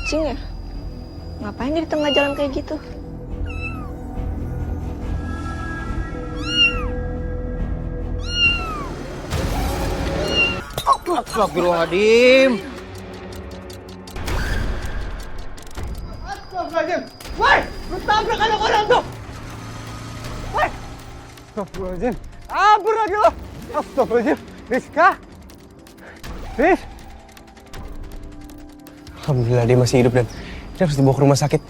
kucing ya? Ngapain dia di tengah jalan kayak gitu? Astagfirullahaladzim. Astagfirullahaladzim. Woi, lu tabrak anak orang tuh. Woi. Astagfirullahaladzim. Kabur lagi lo. Astagfirullahaladzim. Rizka. Riz. Alhamdulillah dia masih hidup dan dia harus dibawa ke rumah sakit.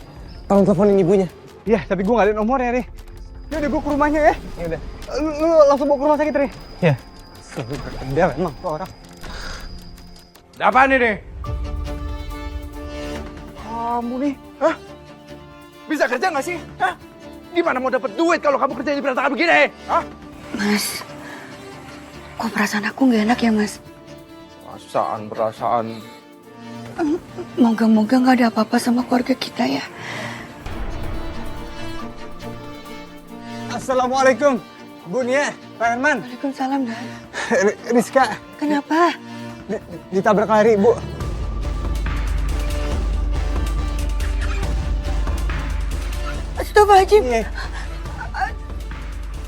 Tolong teleponin ibunya. Iya, tapi gue gak ada nomornya, Ri. Ya udah gue ke rumahnya ya. Ya udah. Lu langsung bawa ke rumah sakit, Ri. Ya. Dia memang tuh orang. Ada apaan ini? Kamu nih. Hah? Bisa kerja nggak sih? Hah? Gimana mau dapat duit kalau kamu kerja di berantakan begini? Hah? Mas, kok perasaan aku nggak enak ya, Mas? Perasaan. Moga-moga nggak ada apa-apa sama keluarga kita ya. Assalamualaikum, Bu Nia, Pak Herman, Waalaikumsalam, Dan. Rizka. Kenapa? Ditabrak lari, Bu. Astagfirullahaladzim. Iya.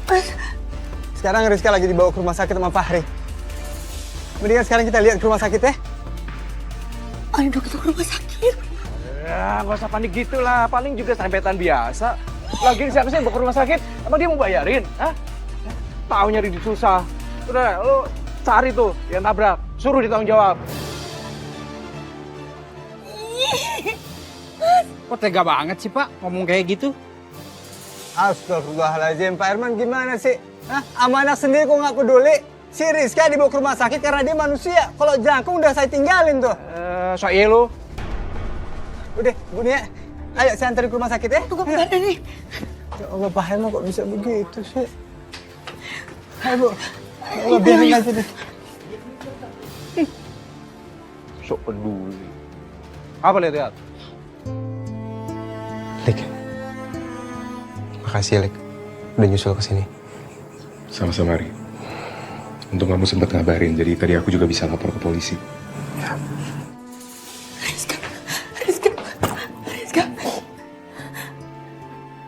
Mas, Sekarang Rizka lagi dibawa ke rumah sakit sama Fahri. Mendingan sekarang kita lihat ke rumah sakit ya. ayo dong kita ke rumah sakit. Ya, nggak usah panik gitu lah. Paling juga serempetan biasa. Lagi siapa sih yang bawa ke rumah sakit? Emang dia mau bayarin? Hah? Tahu nyari di susah. Udah, lo cari tuh yang tabrak. Suruh ditanggung jawab. Kok tega banget sih Pak ngomong kayak gitu? Astagfirullahaladzim, Pak Herman gimana sih? Hah? Sama anak sendiri kok nggak peduli? Si Rizka dibawa ke rumah sakit karena dia manusia. Kalau jangkung udah saya tinggalin tuh. Soalnya lo. Udah, Bu Nia. Ayo saya anterin ke rumah sakit ya. Tunggu bentar nih. Ya Allah, Pak Herman kok bisa begitu sih? Ayo, Bu. Ya Allah, biarin aja deh. Sok peduli. Apa lihat? Lik. Makasih ya, Lik. Udah nyusul ke sini. Sama-sama, Ri. Untuk kamu sempat ngabarin, jadi tadi aku juga bisa lapor ke polisi.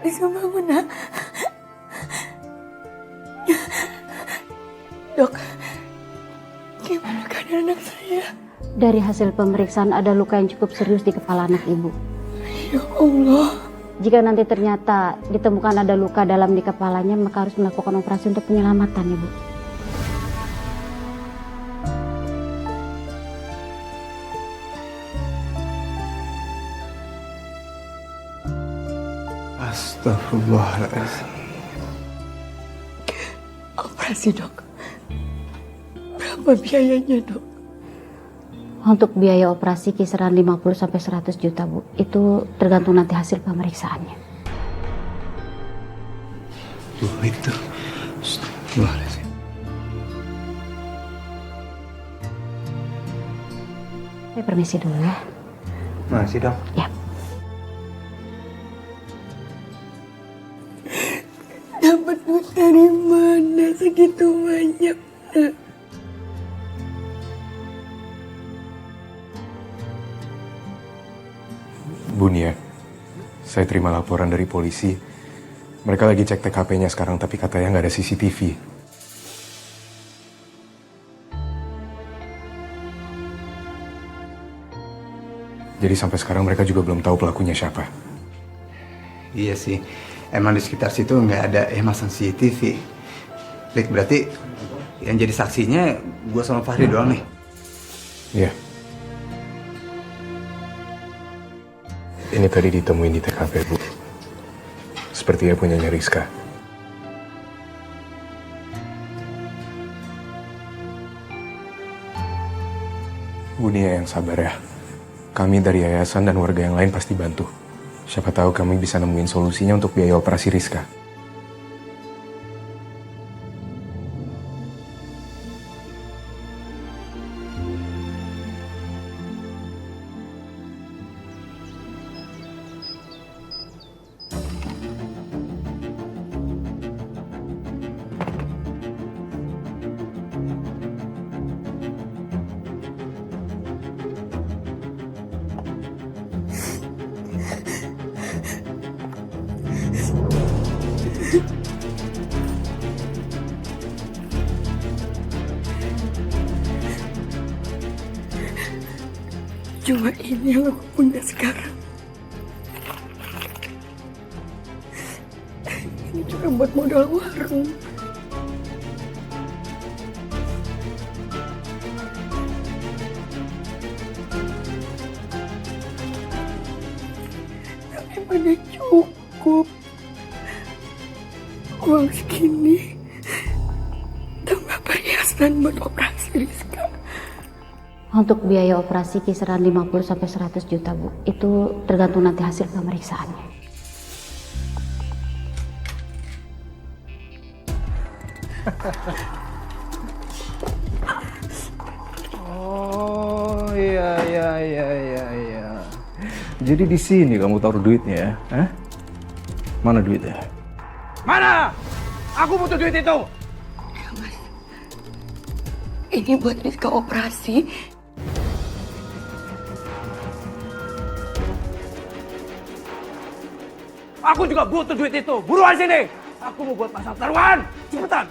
Rizka bangun, nak. Dok, gimana keadaan anak saya? Dari hasil pemeriksaan ada luka yang cukup serius di kepala anak ibu. Ya Allah. Jika nanti ternyata ditemukan ada luka dalam di kepalanya, maka harus melakukan operasi untuk penyelamatan, Ibu. Astagfirullahaladzim. Operasi, Dok. Berapa biayanya, Dok? Untuk biaya operasi kisaran 50-100 juta, Bu. Itu tergantung nanti hasil pemeriksaannya. Tuh, itu. Astagfirullahaladzim. Saya permisi dulu ya. Makasih, Dok. Ya. Dapat duit dari mana segitu banyak, nak? Bu Nia, saya terima laporan dari polisi. Mereka lagi cek TKP-nya sekarang, tapi katanya nggak ada CCTV. Jadi sampai sekarang mereka juga belum tahu pelakunya siapa. Iya sih, emang di sekitar situ nggak ada masang CCTV. Lik, berarti yang jadi saksinya gue sama Fahri doang nih. Iya. Ini tadi ditemuin di TKP, Bu. Sepertinya punyanya Rizka. Bu Nia yang sabar ya. Kami dari yayasan dan warga yang lain pasti bantu. Siapa tahu kami bisa nemuin solusinya untuk biaya operasi Rizka. Ini yang aku punya sekarang. Ini juga buat modal warung. Tapi mana cukup. Uang segini tambah perhiasan buat operasi Rizka. Untuk biaya operasi kisaran 50-100 juta, Bu. Itu tergantung nanti hasil pemeriksaannya. Oh, iya. Jadi di sini kamu taruh duitnya ya? Hah? Mana duitnya? Mana? Aku butuh duit itu. Mas, ini buat Rizka operasi. Aku juga butuh duit itu. Buruan sini. Aku mau buat pasang taruhan. Cepetan.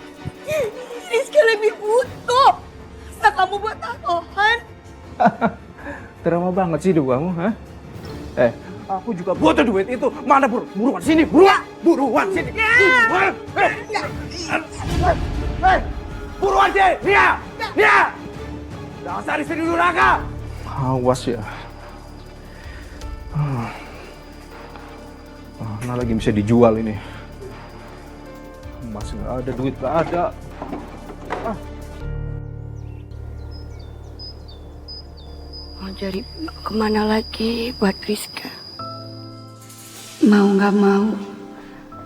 Rizka lebih butuh. Masa kamu buat taruhan? Drama banget sih hidup kamu, hah? Aku juga butuh duit itu. Mana buruan sini, buruan sini. Buruan. Buruan sini, Nia. Dasar istri durhaka. Awas ya. Mana lagi bisa dijual ini? Emas nggak ada, duit nggak ada. Mau cari kemana lagi buat Rizka? Mau nggak mau,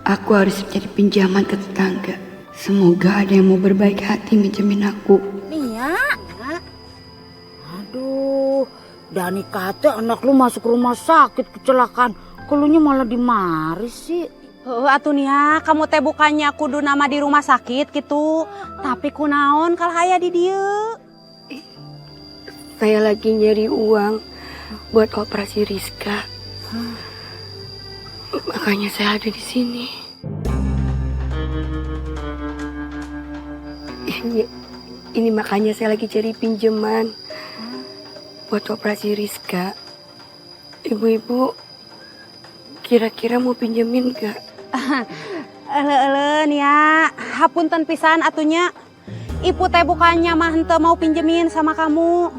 aku harus mencari pinjaman ke tetangga. Semoga ada yang mau berbaik hati minjemin aku. Nia? Aduh, Dani kata anak lu masuk rumah sakit kecelakaan. Kelunya malah dimari sih. Atuh Nia, kamu teh bukannya kudu nama di rumah sakit gitu. Tapi kunaon kalau aya di dieu? Saya lagi nyari uang buat operasi Rizka. Makanya saya ada di sini. Ini makanya saya lagi cari pinjaman buat operasi Rizka. Ibu-ibu kira-kira mau pinjemin gak? Ele Nia, hapunten pisan atunya. Ibu teh bukannya mah henteu mau pinjemin sama kamu.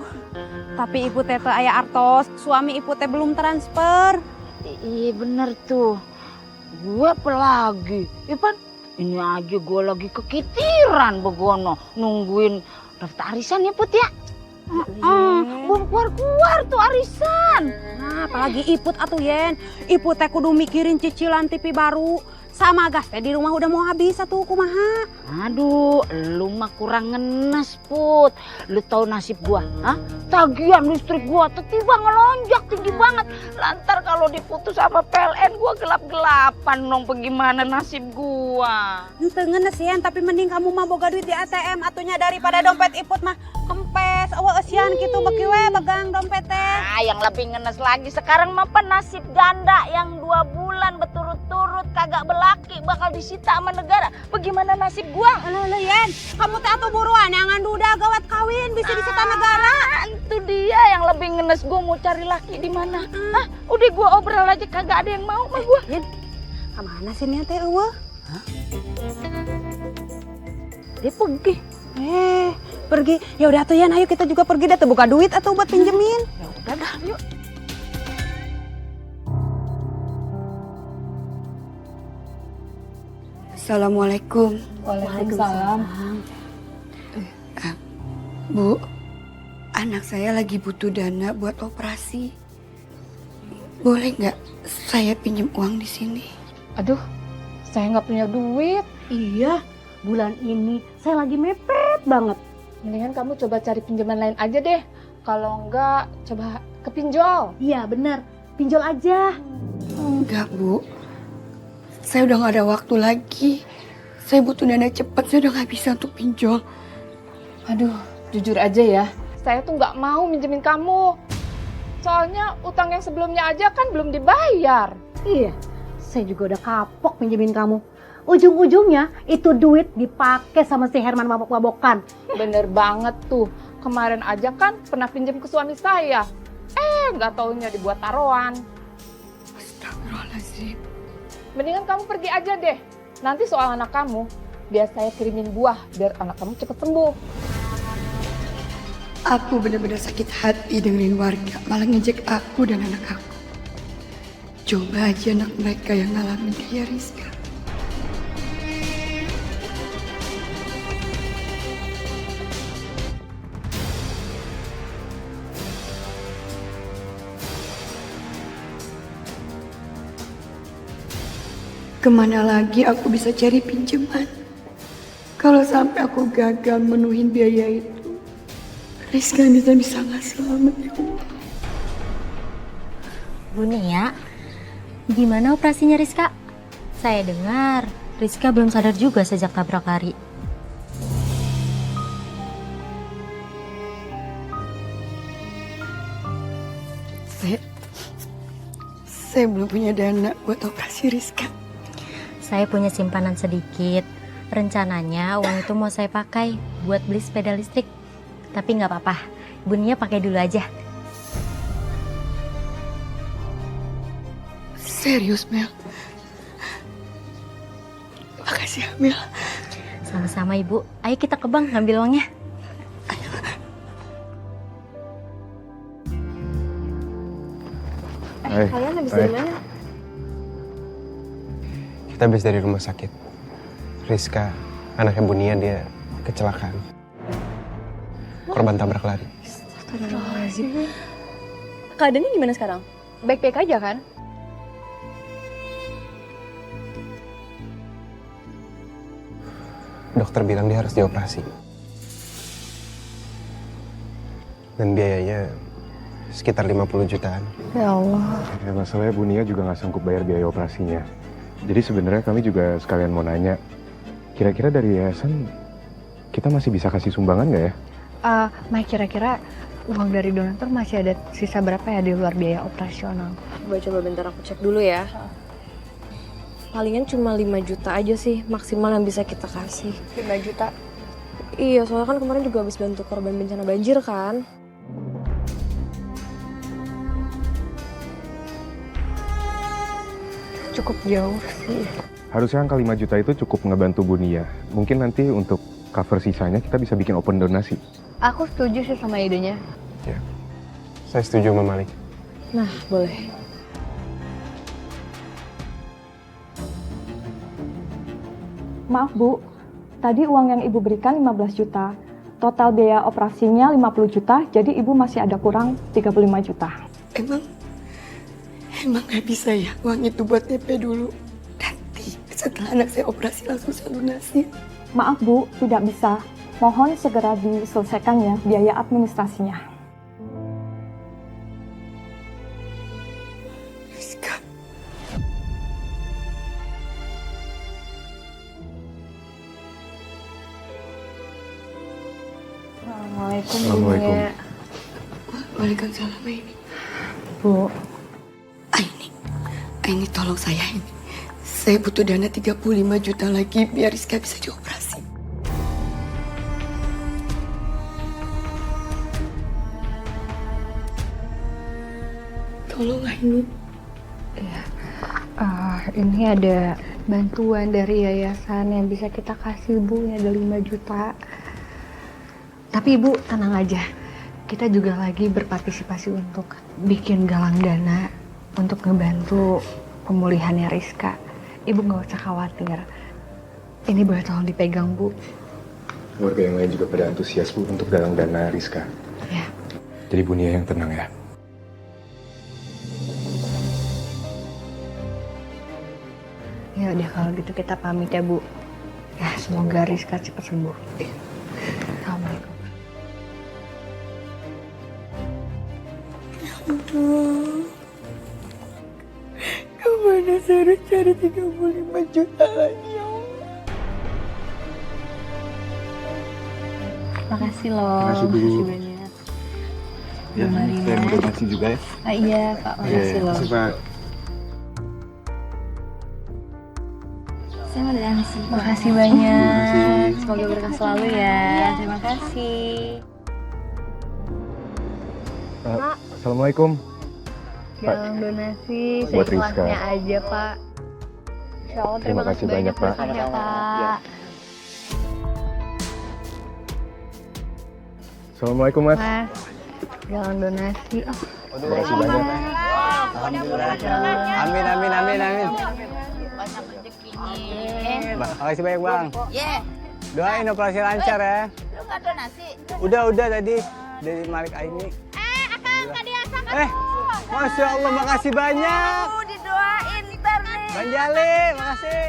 Tapi ibu teh aya artos, suami ibu teh belum transfer. Iya bener tuh. Gue apalagi? Ipan, ini aja gue lagi kekitiran begono. Nungguin daftar arisan ya Put ya. Belum keluar tuh arisan. Nah, apalagi Iput atuh Yen. Iput teh kudu mikirin cicilan TV baru. Sama gas teh di rumah udah mau habis atuh kumaha. Aduh, lu mah kurang ngenes Put. Lu tahu nasib gua, hah? Tagihan listrik gua tiba ngelonjak tinggi banget. Lantar kalau diputus sama PLN gua gelap-gelapan dong. Bagaimana nasib gua? Henteu ngenes Yen, tapi mending kamu mah boga duit di ATM atunya daripada dompet Iput mah kempes. Eueuh eusian kitu beki we pegang dompet teh. Ah, yang lebih ngenes lagi sekarang mah nasib ganda yang 2 bulan berturut-turut kagak belaki bakal disita sama negara. Bagaimana nasib gua? Alah Yen, kamu teh atuh buruan yang duda gawat kawin bisa disita negara. Itu dia yang lebih ngenes, gua mau cari laki di mana? Hah? Udah gua obrol aja kagak ada yang mau sama gua. Yen, kemana sih nih teh eueuh? Dia pergi. Pergi. Ya udah atuh Yen, ayo kita juga pergi dah tuh buka duit atau buat pinjemin. Ya udah dah, yuk. Assalamualaikum. Waalaikumsalam. Bu, anak saya lagi butuh dana buat operasi. Boleh nggak saya pinjam uang di sini? Aduh, saya nggak punya duit. Iya, bulan ini saya lagi mepet banget. Mendingan kamu coba cari pinjaman lain aja deh. Kalau enggak, coba ke pinjol. Iya bener, pinjol aja. Enggak, Bu. Saya udah nggak ada waktu lagi. Saya butuh dana cepat, saya udah nggak bisa untuk pinjol. Aduh, jujur aja ya, saya tuh nggak mau minjemin kamu. Soalnya utang yang sebelumnya aja kan belum dibayar. Iya, saya juga udah kapok pinjemin kamu. Ujung-ujungnya itu duit dipakai sama si Herman mabok-mabokan. Bener banget tuh, kemarin aja kan pernah pinjam ke suami saya. Nggak taunya dibuat taruhan. Astagfirullahaladzim. Mendingan kamu pergi aja deh. Nanti soal anak kamu, biar saya kirimin buah biar anak kamu cepat sembuh. Aku benar-benar sakit hati dengerin warga malah ngejek aku dan anak aku. Coba aja anak mereka yang ngalamin kayak Rizka. Kemana lagi aku bisa cari pinjaman? Kalau sampai aku gagal menuhin biaya itu, Rizka bisa nggak selamat ya Allah. Bu Nia, gimana operasinya Rizka? Saya dengar Rizka belum sadar juga sejak tabrak lari. Saya belum punya dana buat operasi Rizka. Saya punya simpanan sedikit. Rencananya uang itu mau saya pakai buat beli sepeda listrik. Tapi nggak apa-apa, Bu Nia pakai dulu aja. Serius, Mel? Makasih ya, Mel. Sama-sama Ibu. Ayo kita ke bank ngambil uangnya. Kalian habis dari mana? Kita habis dari rumah sakit. Rizka, anaknya Bu Nia, dia kecelakaan. Korban tabrak lari. Astagfirullahaladzim. Keadaannya gimana sekarang? Baik-baik aja kan? Dokter bilang dia harus dioperasi. Dan biayanya sekitar 50 jutaan. Ya Allah. Ya, masalahnya Bu Nia juga nggak sanggup bayar biaya operasinya. Jadi sebenarnya kami juga sekalian mau nanya, kira-kira dari yayasan kita masih bisa kasih sumbangan nggak ya? Mike, kira-kira uang dari donatur masih ada sisa berapa ya di luar biaya operasional? Coba bentar aku cek dulu ya. Palingan cuma 5 juta aja sih maksimal yang bisa kita kasih. 5 juta? Iya, soalnya kan kemarin juga habis bantu korban bencana banjir kan. Cukup jauh sih. Harusnya angka 5 juta itu cukup ngebantu Bu Nia. Mungkin nanti untuk cover sisanya kita bisa bikin open donasi. Aku setuju sih sama idenya. Ya, saya setuju sama Malik. Nah, boleh. Maaf Bu, tadi uang yang Ibu berikan 15 juta. Total biaya operasinya 50 juta, jadi Ibu masih ada kurang 35 juta. Emang nggak bisa ya uang itu buat DP dulu? Nanti setelah anak saya operasi langsung saya lunasi. Maaf Bu, tidak bisa. Mohon segera diselesaikan ya biaya administrasinya. Rizka. Assalamualaikum. Assalamualaikum. Waalaikumsalam ini. Bu. Ini tolong saya ini. Saya butuh dana 35 juta lagi biar Rizka bisa dioperasi. Tolong Ainun. Ya. Ini ada bantuan dari yayasan yang bisa kita kasih Bu, ini ada 5 juta. Tapi Ibu tenang aja. Kita juga lagi berpartisipasi untuk bikin galang dana untuk ngebantu pemulihannya Rizka. Ibu nggak usah khawatir. Ini boleh tolong dipegang, Bu. Warga yang lain juga pada antusias Bu untuk galang dana Rizka. Ya. Jadi Bu Nia yang tenang ya. Ya udah kalau gitu kita pamit ya Bu. Ya semoga Rizka cepat sembuh. Assalamualaikum. Kemana saya harus cari 35 juta lagi ya Allah? Makasih loh. Makasih, Bu. Makasih banyak. Ya, saya mau donasi juga ya. Iya Pak, makasih loh. Makasih Pak. Saya mau donasi. Makasih banyak. Makasih. Semoga berkah selalu ya. Terima kasih. Pak, Assalamualaikum. Galang donasi Buat Rizka. seikhlasnya aja, Pak. Insya Allah terima kasih banyak, Pak. berkahnya, Pak. Assalamualaikum, Mas. Mas, galang donasi. Oh, Terima kasih banyak. Amin, amin, amin, amin. Banyak rezekinya. Makasih banyak, Bang. Yeah. Doain operasi lancar ya. Lu nggak donasi? Udah tadi dari Malik Aini. Akang tadi asal Masya Allah, makasih banyak. Didoain ntar nih. Bang Jali, makasih.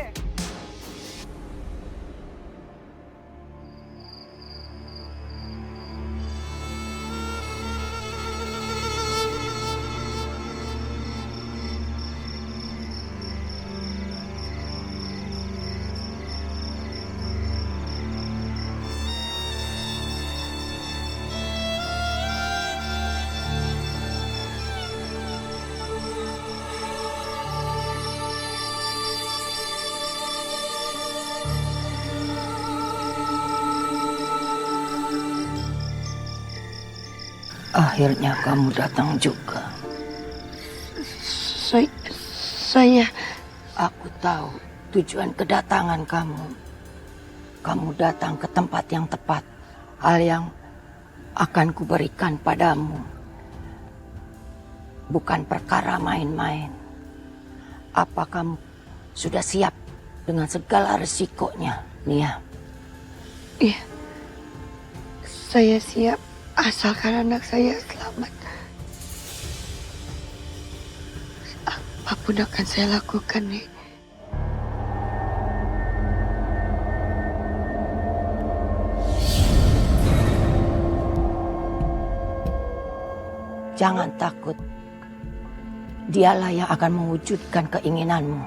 Akhirnya kamu datang juga. Aku tahu tujuan kedatangan kamu. Kamu datang ke tempat yang tepat. Hal yang akan kuberikan padamu bukan perkara main-main. Apa kamu sudah siap dengan segala resikonya, Nia? Iya, saya siap asalkan anak saya selamat. Apapun akan saya lakukan, nih. Jangan takut. Dialah yang akan mewujudkan keinginanmu.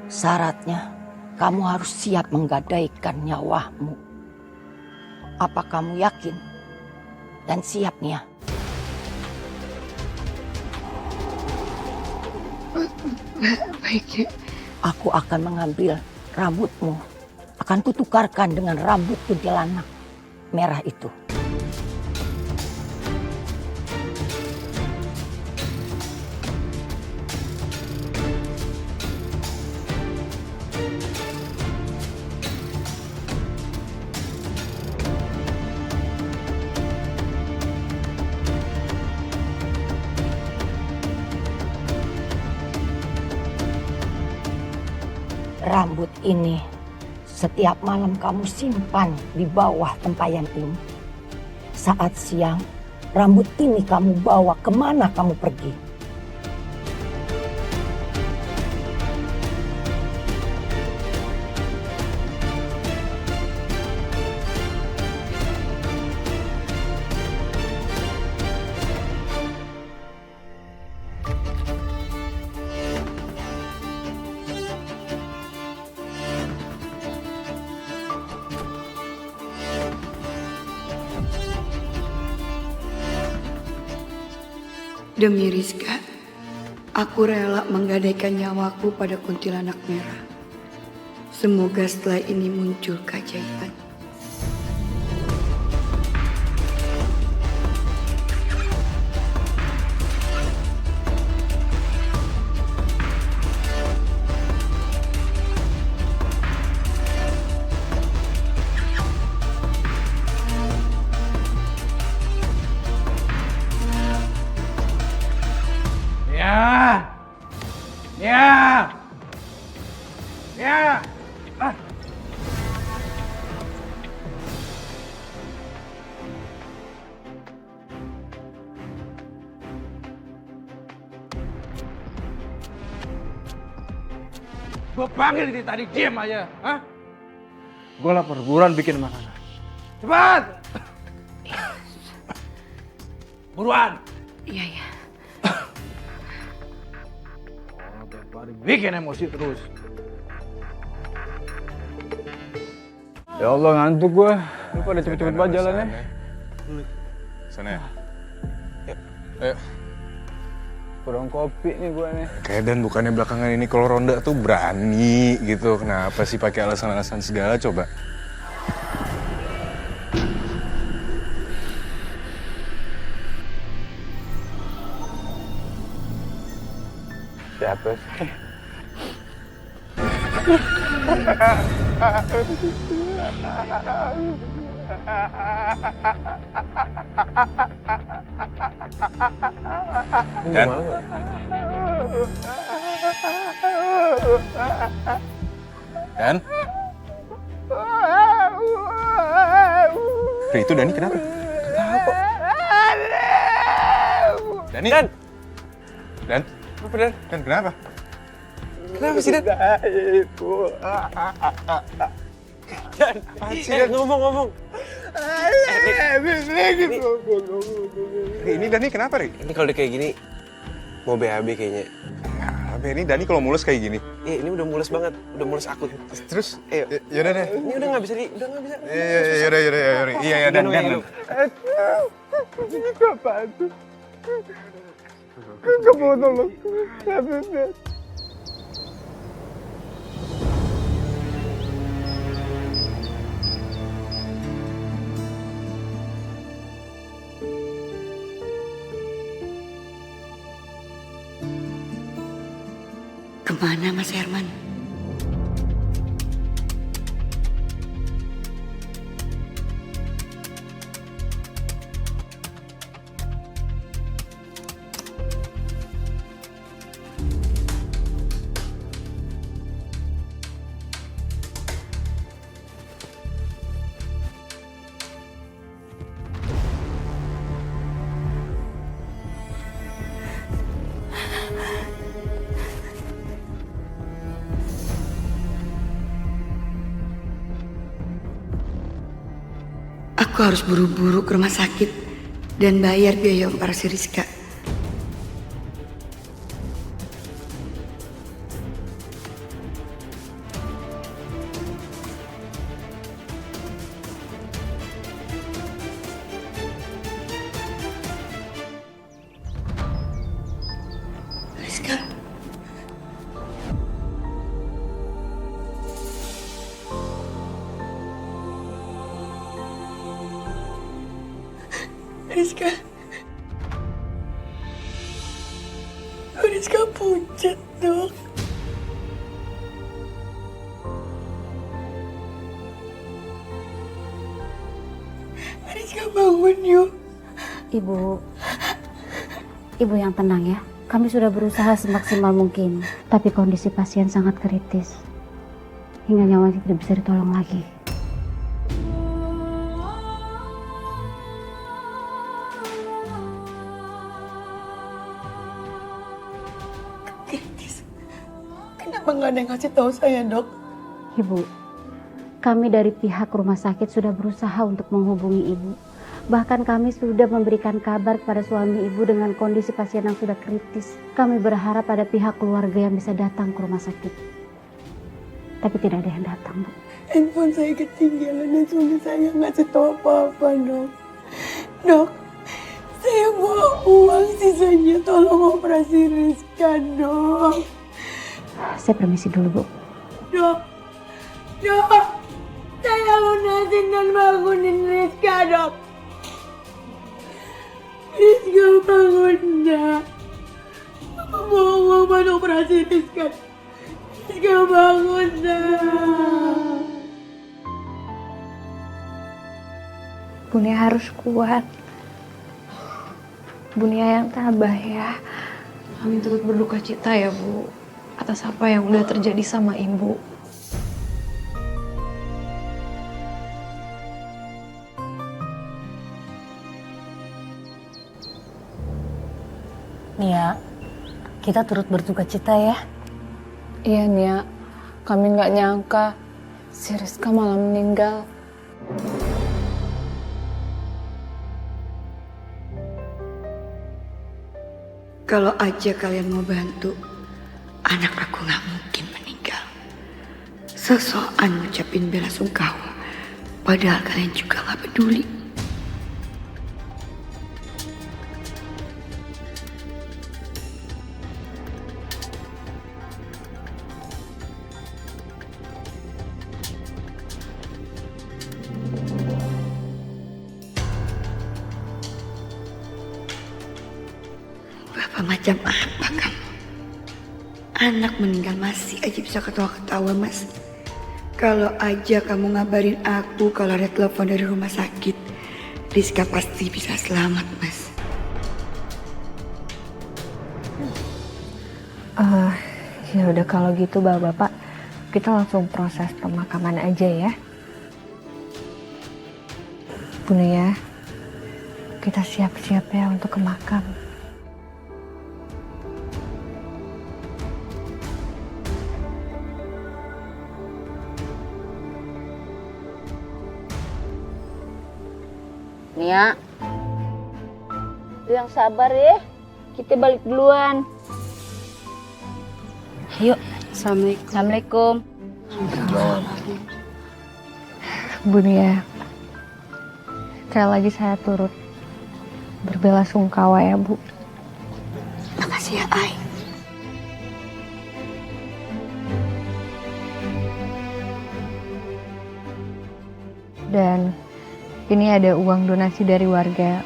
Syaratnya, kamu harus siap menggadaikan nyawamu. Apa kamu yakin dan siap, Nia? Baik, ya. Aku akan mengambil rambutmu. Akan kutukarkan dengan rambut kuntilanak merah itu. Rambut ini setiap malam kamu simpan di bawah tempayan ini. Saat siang, rambut ini kamu bawa kemana kamu pergi. Demi Rizka, aku rela menggadaikan nyawaku pada kuntilanak merah. Semoga setelah ini muncul keajaiban. Gue panggil ini tadi, diam aja. Hah? Gue lapar, buruan bikin makanan. Cepat! Buruan! Iya, iya. Oh, tiap hari bikin emosi terus. Ya Allah, ngantuk gue. Lu pada cepet-cepet banget jalannya. Sana ya. Ayo. Kurang kopi nih gue nih. Kedan bukannya belakangan ini kalau ronda tuh berani gitu. Kenapa sih pakai alasan-alasan segala coba? Siapa sih? Dan? Dan? Ri, itu Dani kenapa? Tahu kok. Dani? Dan? Dan? Apa Dan? Dan kenapa? Kenapa sih Dan? Dan, apaan sih Dan? Ngomong. Ri, ini Dani kenapa, Ri? Ini kalau udah kayak gini, mau BAB kayaknya. Apa ini Dani kalau mulus kayak gini? Iya, ini udah mulus banget, udah mulus akut. Terus, ayo. Yaudah deh. Ini udah nggak bisa udah nggak bisa. Yaudah. Iya, Dan. Ini apaan tuh? Kamu tolong. Kemana Mas Herman? Aku harus buru-buru ke rumah sakit dan bayar biaya operasi Rizka. Rizka. Rizka. Rizka pucat, Dok. Rizka bangun yuk. Ibu yang tenang ya. Kami sudah berusaha semaksimal mungkin. Tapi kondisi pasien sangat kritis. Hingga nyawanya tidak bisa ditolong lagi. Kenapa nggak ada yang ngasih tahu saya, Dok? Ibu, kami dari pihak rumah sakit sudah berusaha untuk menghubungi ibu. Bahkan kami sudah memberikan kabar kepada suami ibu dengan kondisi pasien yang sudah kritis. Kami berharap ada pihak keluarga yang bisa datang ke rumah sakit. Tapi tidak ada yang datang, Bu. Handphone saya ketinggalan dan suami saya ngasih tahu apa-apa, Dok. Dok, saya mau uang sisanya, tolong operasi Rizka, Dok. Saya permisi dulu, Bu. Dok, saya lunasin dan bangunin Rizka, Dok. Rizka bangun, Dok. Aku mau uang buat operasi Rizka. Rizka bangun, Dok. Bunia harus kuat. Bunia yang tabah ya. Kami turut berduka cita ya, Bu, atas apa yang udah terjadi sama Ibu. Nia, kita turut berduka cita ya. Iya, Nia. Kami nggak nyangka si Rizka malah meninggal. Kalau aja kalian mau bantu, anak aku nggak mungkin meninggal. Sesokan ngucapin bela sungkawa, padahal kalian juga nggak peduli. Bapak macam apa kamu? Anak meninggal masih aja bisa ketawa-ketawa, Mas. Kalau aja kamu ngabarin aku kalau ada telepon dari rumah sakit, Rizka pasti bisa selamat, Mas. Ya udah kalau gitu Bapak, kita langsung proses pemakaman aja ya. Bu Nia, kita siap-siap ya untuk ke makam. Nia, lu yang sabar ya. Kita balik duluan. Yuk. Assalamualaikum. Bu Nia, sekali lagi saya turut berbelasungkawa ya Bu. Makasih ya, Ai. Dan ini ada uang donasi dari warga,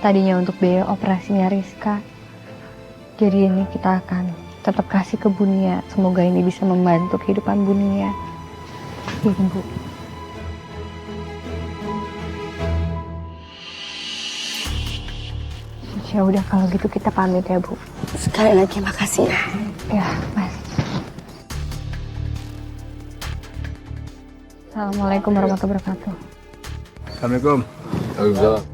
tadinya untuk biaya operasinya Rizka. Jadi ini kita akan tetap kasih ke Bu Nia. Semoga ini bisa membantu kehidupan Bu Nia. Iya, Bu. Ya udah kalau gitu kita pamit ya, Bu. Sekali lagi makasih ya. Ya, Mas. Assalamualaikum warahmatullahi wabarakatuh. Assalamualaikum. Waalaikumsalam.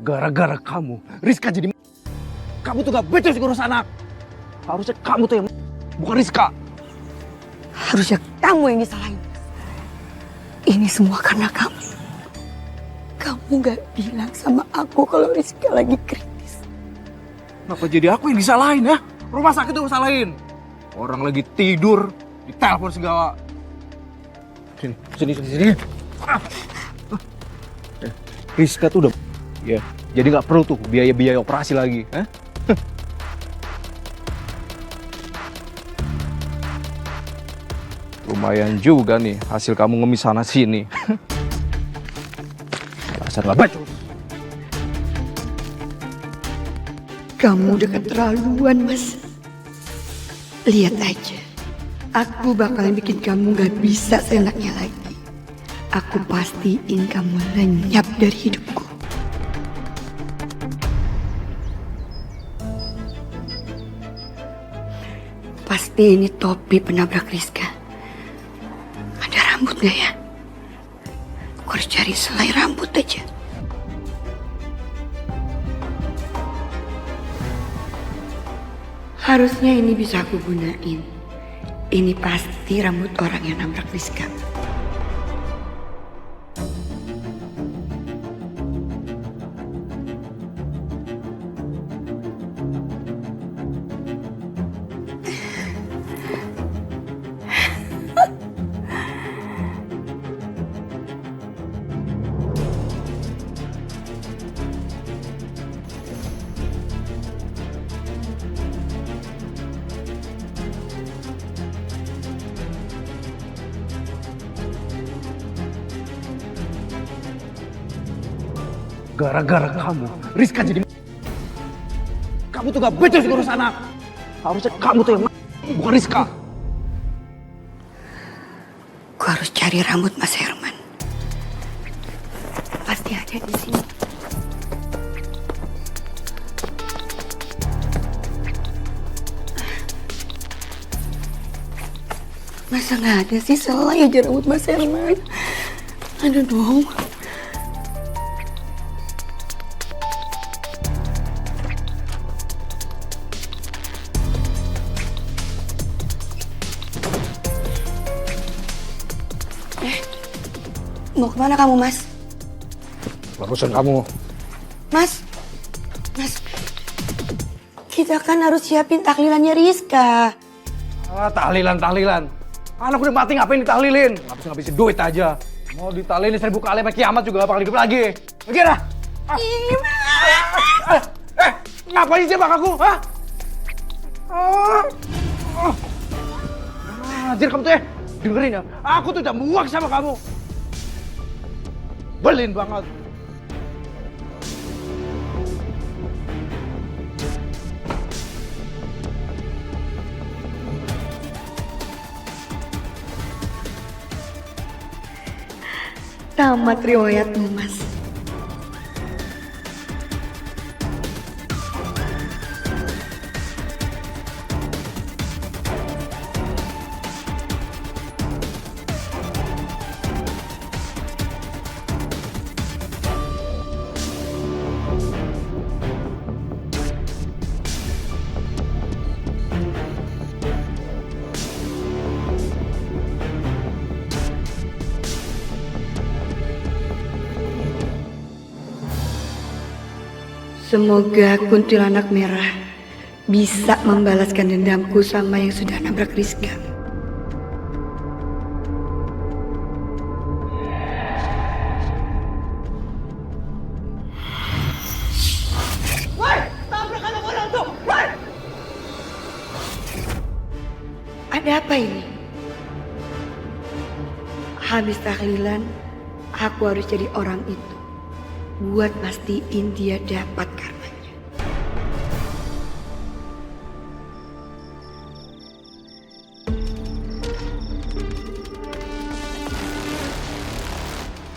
Gara-gara kamu, Rizka jadi... Kamu tuh gak becus ngurus anak. Harusnya kamu tuh yang... bukan Rizka. Harusnya kamu yang disalahin. Ini semua karena kamu. Kamu gak bilang sama aku kalau Rizka lagi kritis. Kenapa jadi aku yang disalahin ya? Rumah sakit tuh disalahin. Orang lagi tidur, ditelepon segala. Sini. Rizka tuh udah... Ya, jadi nggak perlu tuh biaya operasi lagi. Lumayan juga nih hasil kamu ngemis sana sini. Dasar nggak becus. Kamu udah keterlaluan, Mas. Lihat aja. Aku bakalan bikin kamu gak bisa seenaknya lagi. Aku pastiin kamu lenyap dari hidupku. Pasti ini topi penabrak Rizka. Ada rambut gak ya? Aku harus cari selai rambut aja. Harusnya ini bisa aku gunain. Ini pasti rambut orang yang nabrak Rizka. Gara-gara kamu, Rizka jadi... Kamu tuh gak becus ngurus anak. Harusnya kamu tuh yang... bukan Rizka. Aku harus cari rambut Mas Herman. Pasti ada di sini. Masa nggak ada sih selai aja rambut Mas Herman? Ada dong. Mau kemana kamu, Mas? Barusan kamu. Mas, kita kan harus siapin tahlilannya Rizka. Tahlilan. Anak udah mati ngapain ditahlilin? Ngabisin duit aja. Mau ditahlilin 1000 kali sampai kiamat juga gak bakal hidup lagi. Mikir dah. Ngapain sih bang aku? Anjir kamu tuh ya, dengerin ya. Aku tuh udah muak sama kamu. Belin banget. Tamat riwayatmu, Mas. Semoga kuntilanak merah bisa membalaskan dendamku sama yang sudah nabrak Rizka. Woi, tabrak anak orang tuh. Woi. Ada apa ini? Habis tahlilan, aku harus jadi orang itu. Buat pastiin dia dapat karmanya.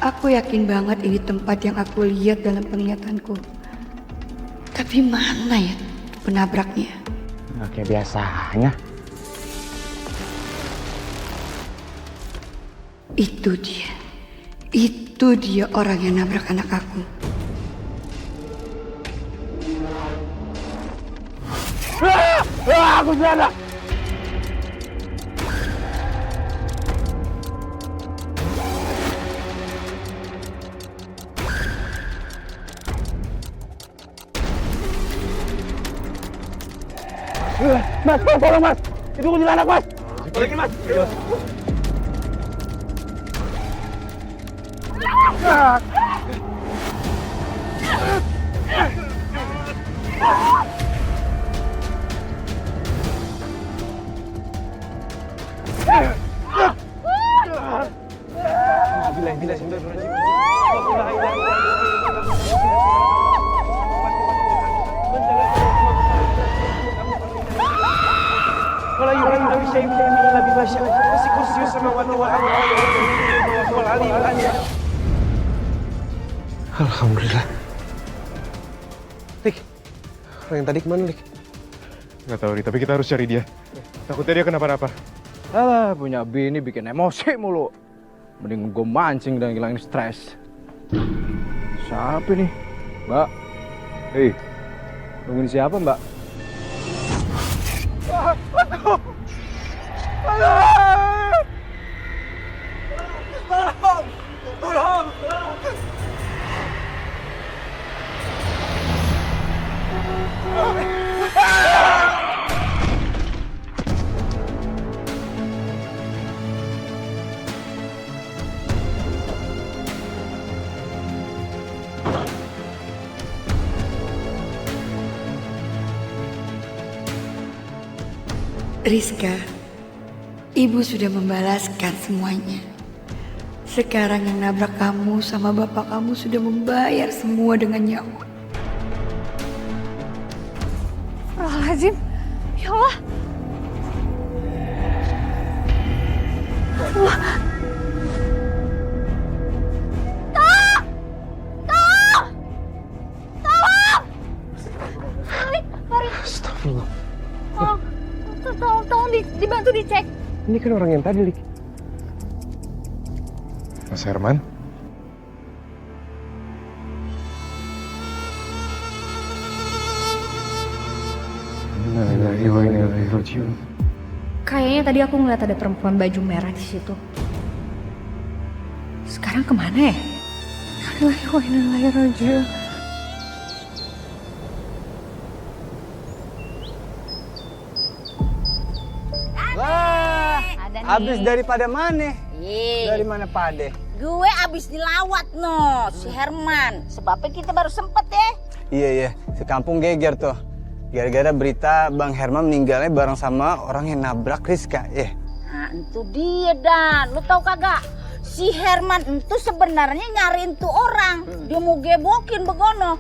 Aku yakin banget ini tempat yang aku lihat dalam penglihatanku. Tapi mana ya penabraknya? Nggak kayak biasanya. Itu dia. Itu dia orang yang nabrak anak aku. Aku sudah. Mas, tolong mas. Itu kuntilanak mas. Balikin mas. Alhamdulillah. Lik, orang yang tadi kemana, Lik? Nggak tahu, Ri, tapi kita harus cari dia. Takutnya dia kenapa-napa. Alah, punya bini bikin emosi mulu. Mending gue mancing dan ngilangin stres. Siapa nih? Mbak? Hei, nungguin siapa, Mbak? Aduh! Tolong! Tolong! Rizka, ibu sudah membalaskan semuanya. Sekarang yang nabrak kamu sama bapak kamu sudah membayar semua dengan nyawa. Astagfirullahaladzim. Ya Allah. Allah. Tolong! Tolong! Tolong! Farid, Farid. Astagfirullah. Tolong dibantu dicek. Ini kan orang yang tadi, Lik. Mas Herman? Kayaknya tadi aku ngeliat ada perempuan baju merah di situ. Sekarang kemana ya? Innalillahi wa inna ilaihi raji'un. Wah, abis daripada mana? Iya. Dari mana Pade? Gue abis dilawat no si Herman. Sebabnya kita baru sempet ya. Iya, sekampung geger tuh. Gara-gara berita Bang Herman meninggalnya bareng sama orang yang nabrak Rizka, Nah, itu dia Dan. Lu tahu kagak? Si Herman itu sebenarnya nyariin tuh orang. Dia mau gebokin begono.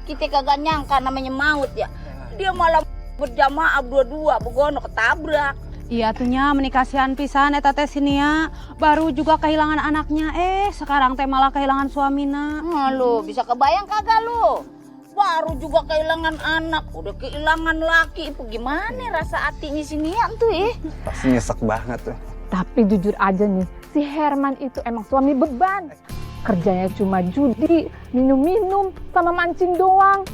Kita kagak nyangka namanya maut ya. Dia malah berjamaah berdua begono ketabrak. Iya tuhnya menikasihan pisan eta teh Sinia. Baru juga kehilangan anaknya, sekarang teh malah kehilangan suamina. Lu bisa kebayang kagak lu? Baru juga kehilangan anak, udah kehilangan laki. Itu gimana rasa hatinya si Nian tuh Pasti nyesek banget tuh. Tapi jujur aja nih, si Herman itu emang suami beban. Kerjanya cuma judi, minum-minum, sama mancing doang.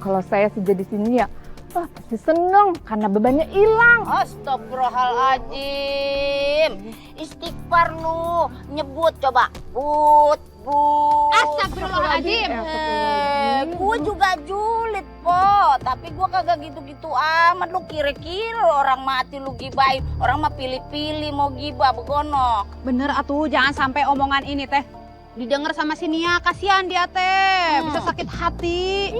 Kalau saya sih jadi sini ya, pasti seneng karena bebannya hilang. Astagfirullahaladzim. Istighfar lu, nyebut coba. But. Astagfirullahaladzim. Gue juga julid po, tapi gue kagak gitu-gitu amat. Lu kira-kira orang mati lu gibahin, orang mah pilih-pilih mau gibah begono. Bener atuh, jangan sampai omongan ini teh didengar sama Sinia, kasihan dia teh, bisa sakit hati.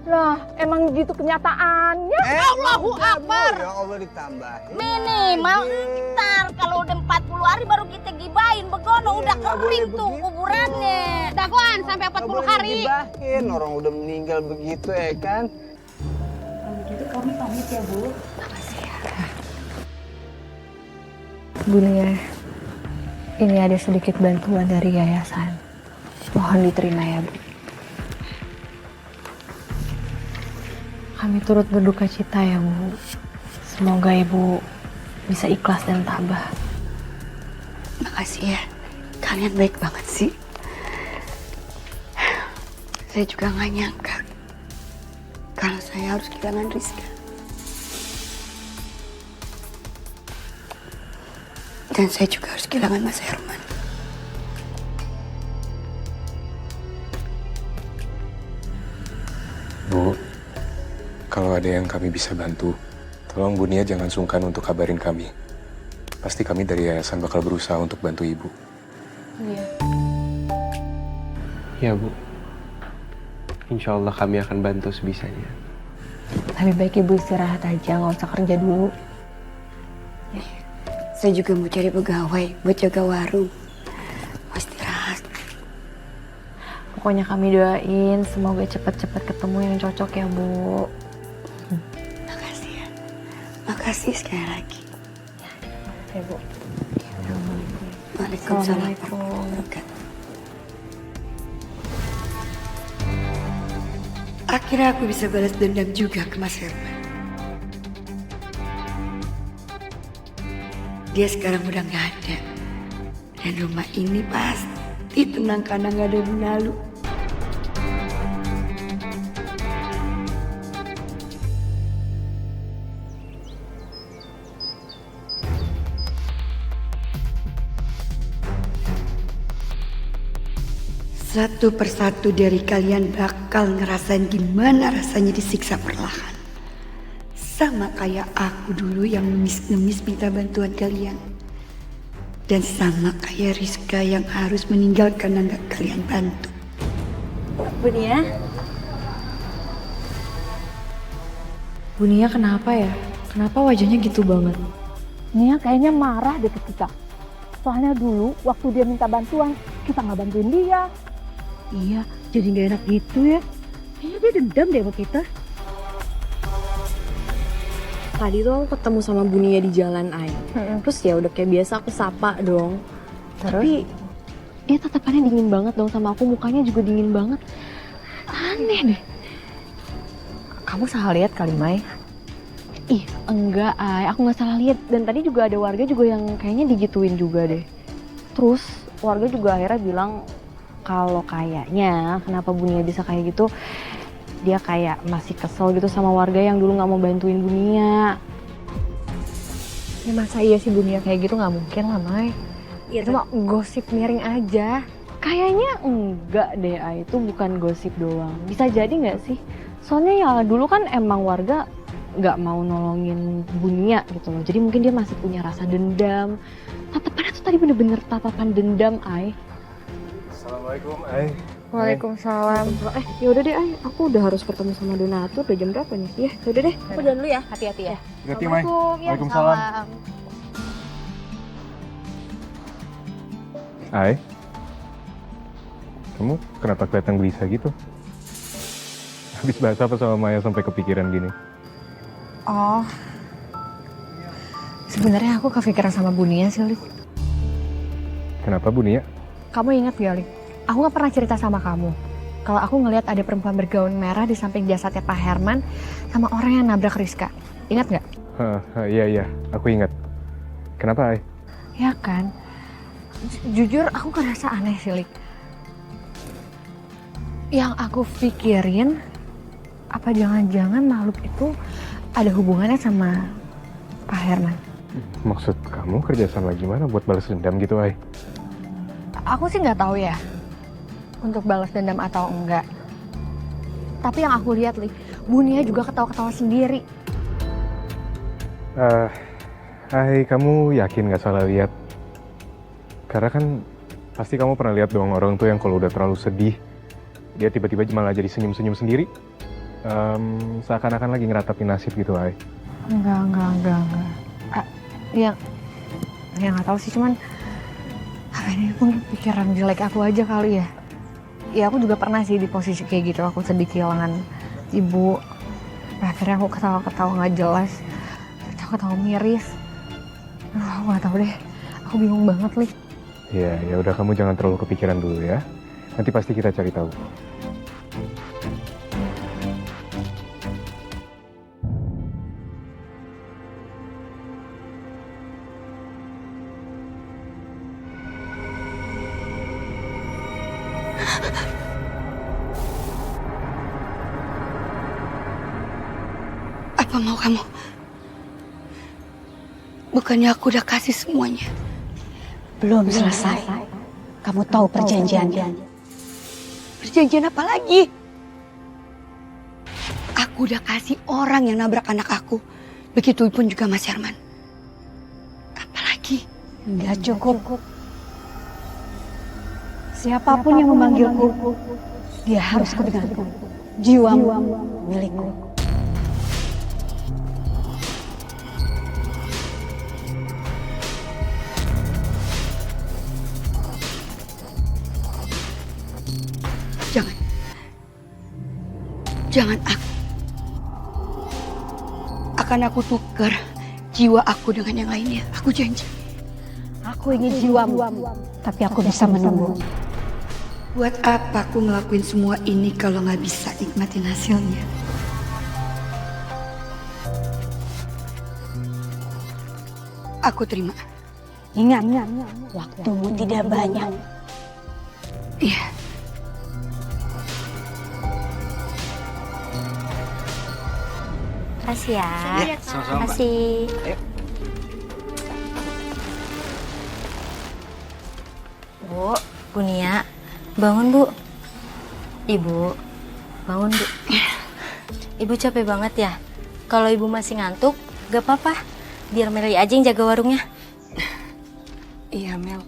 Lah, emang gitu kenyataannya. Allahu Akbar. Ya Allah ditambahin. Minimal ntar kalau udah 40 hari baru kita gibahin begono, udah kering tuh kuburannya. Dagoan sampai 40 hari. Gibahin, orang udah meninggal begitu kan. Kalau gitu kami pamit ya, Bu. Makasih ya. Bu Nia, ini ada sedikit bantuan dari yayasan. Mohon diterima ya, Bu. Kami turut berduka cita ya, Bu. Semoga Ibu bisa ikhlas dan tabah. Makasih ya, kalian baik banget sih. Saya juga gak nyangka kalau saya harus kehilangan Rizka. Dan saya juga harus kehilangan Mas Herman. Bu, kalau ada yang kami bisa bantu, tolong Bu Nia jangan sungkan untuk kabarin kami. Pasti kami dari yayasan bakal berusaha untuk bantu Ibu. Iya. Ya, Bu. Insya Allah kami akan bantu sebisanya. Lebih baik Ibu istirahat aja, nggak usah kerja dulu. Saya juga mau cari pegawai buat jaga warung. Mau istirahat. Pokoknya kami doain semoga cepat-cepat ketemu yang cocok ya, Bu. Makasih ya. Makasih sekali lagi. Ya, Bu. Waalaikumsalam warahmatullahi wabarakatuh. Akhirnya aku bisa balas dendam juga ke Mas Herman. Dia sekarang udah gak ada. Dan rumah ini pasti tenang karena gak ada Bu Nalu. Satu persatu dari kalian bakal ngerasain gimana rasanya disiksa perlahan. Sama kayak aku dulu yang ngemis-ngemis minta bantuan kalian. Dan sama kayak Rizka yang harus meninggal karena gak kalian bantu. Bu Nia? Bu Nia kenapa ya? Kenapa wajahnya gitu banget? Nia kayaknya marah deh ke kita. Soalnya dulu waktu dia minta bantuan, kita nggak bantuin dia. Iya, jadi gak enak gitu ya. Kayaknya dia dendam deh sama kita. Tadi tuh aku ketemu sama Bu Nia di jalan, Ay. Terus ya udah kayak biasa aku sapa dong. Tapi dia tatapannya dingin banget dong sama aku, mukanya juga dingin banget. Aneh deh. Kamu salah lihat kali, Mai? Ih, enggak, Ay. Aku nggak salah lihat. Dan tadi juga ada warga juga yang kayaknya digituin juga deh. Terus warga juga akhirnya bilang kalau kayaknya kenapa Bu Nia bisa kayak gitu, dia kayak masih kesel gitu sama warga yang dulu nggak mau bantuin Bu Nia. Ya masa iya sih Bu Nia kayak gitu, nggak mungkin lah, Mai. Itu mah gosip miring aja. Kayaknya enggak deh, Ay. Itu bukan gosip doang. Bisa jadi nggak sih? Soalnya ya dulu kan emang warga nggak mau nolongin Bu Nia gitu loh. Jadi mungkin dia masih punya rasa dendam. Tatapannya tuh tadi bener-bener tatapan dendam, Ay. Assalamualaikum, Ay. Waalaikumsalam. Ya udah deh, Ay. Aku udah harus ketemu sama donatur. Udah jam berapa nih? Ya, udah deh. Aku jalan dulu ya, hati-hati ya. Hati-hati, Mai. Waalaikumsalam. Hai. Kamu kenapa kelihatan gelisah gitu? Habis bahas apa sama Maya sampai kepikiran gini? Oh, sebenarnya aku kepikiran sama Bunia sih, Lik. Kenapa, Bu Nia? Kamu ingat gak, Lik? Aku gak pernah cerita sama kamu kalau aku ngelihat ada perempuan bergaun merah di samping jasadnya Pak Herman sama orang yang nabrak Rizka. Ingat gak? Iya, aku ingat. Kenapa, Ay? Ya kan? Jujur aku ngerasa aneh sih, Lik. Yang aku pikirin, apa jangan-jangan makhluk itu ada hubungannya sama Pak Herman? Maksud kamu kerjasama gimana buat balas dendam gitu, Ay? Aku sih nggak tahu ya untuk balas dendam atau enggak. Tapi yang aku lihat, Lik, Bunia juga ketawa-ketawa sendiri. Ay, kamu yakin nggak salah lihat? Karena kan pasti kamu pernah lihat dong orang tuh yang kalau udah terlalu sedih, dia tiba-tiba malah jadi senyum-senyum sendiri. Seakan-akan lagi ngeratapin nasib gitu, Ay. Enggak. Ya nggak tahu sih, cuman apa ini mungkin pikiran jelek aku aja kali ya. Ya aku juga pernah sih di posisi kayak gitu, aku sedih kehilangan ibu. Akhirnya aku ketawa-ketawa nggak jelas, ketawa-ketawa miris. Aku nggak tahu deh, aku bingung banget, Lik. Ya udah, kamu jangan terlalu kepikiran dulu ya. Nanti pasti kita cari tahu. Apa mau kamu? Bukannya aku udah kasih semuanya. Belum selesai. Kamu tahu perjanjiannya. Perjanjian apa lagi? Aku udah kasih orang yang nabrak anak aku. Begitupun juga Mas Herman. Apalagi? Enggak cukup. Siapapun yang memanggilku, dia harus kudengar. Jiwamu milikku. Jangan akan aku tukar jiwa aku dengan yang lainnya. Aku janji. Aku ingin jiwamu, tapi aku bisa menunggu. Buat apa aku ngelakuin semua ini kalau nggak bisa nikmatin hasilnya? Aku terima. Ingat, waktumu tidak banyak. Iya. Makasih ya. Iya, sama-sama. Makasih. Ayo. Bu Nia, bangun Bu. Ibu, bangun Bu. Ibu capek banget ya? Kalau ibu masih ngantuk, gak apa-apa. Biar Meli aja yang jaga warungnya. Iya Mel,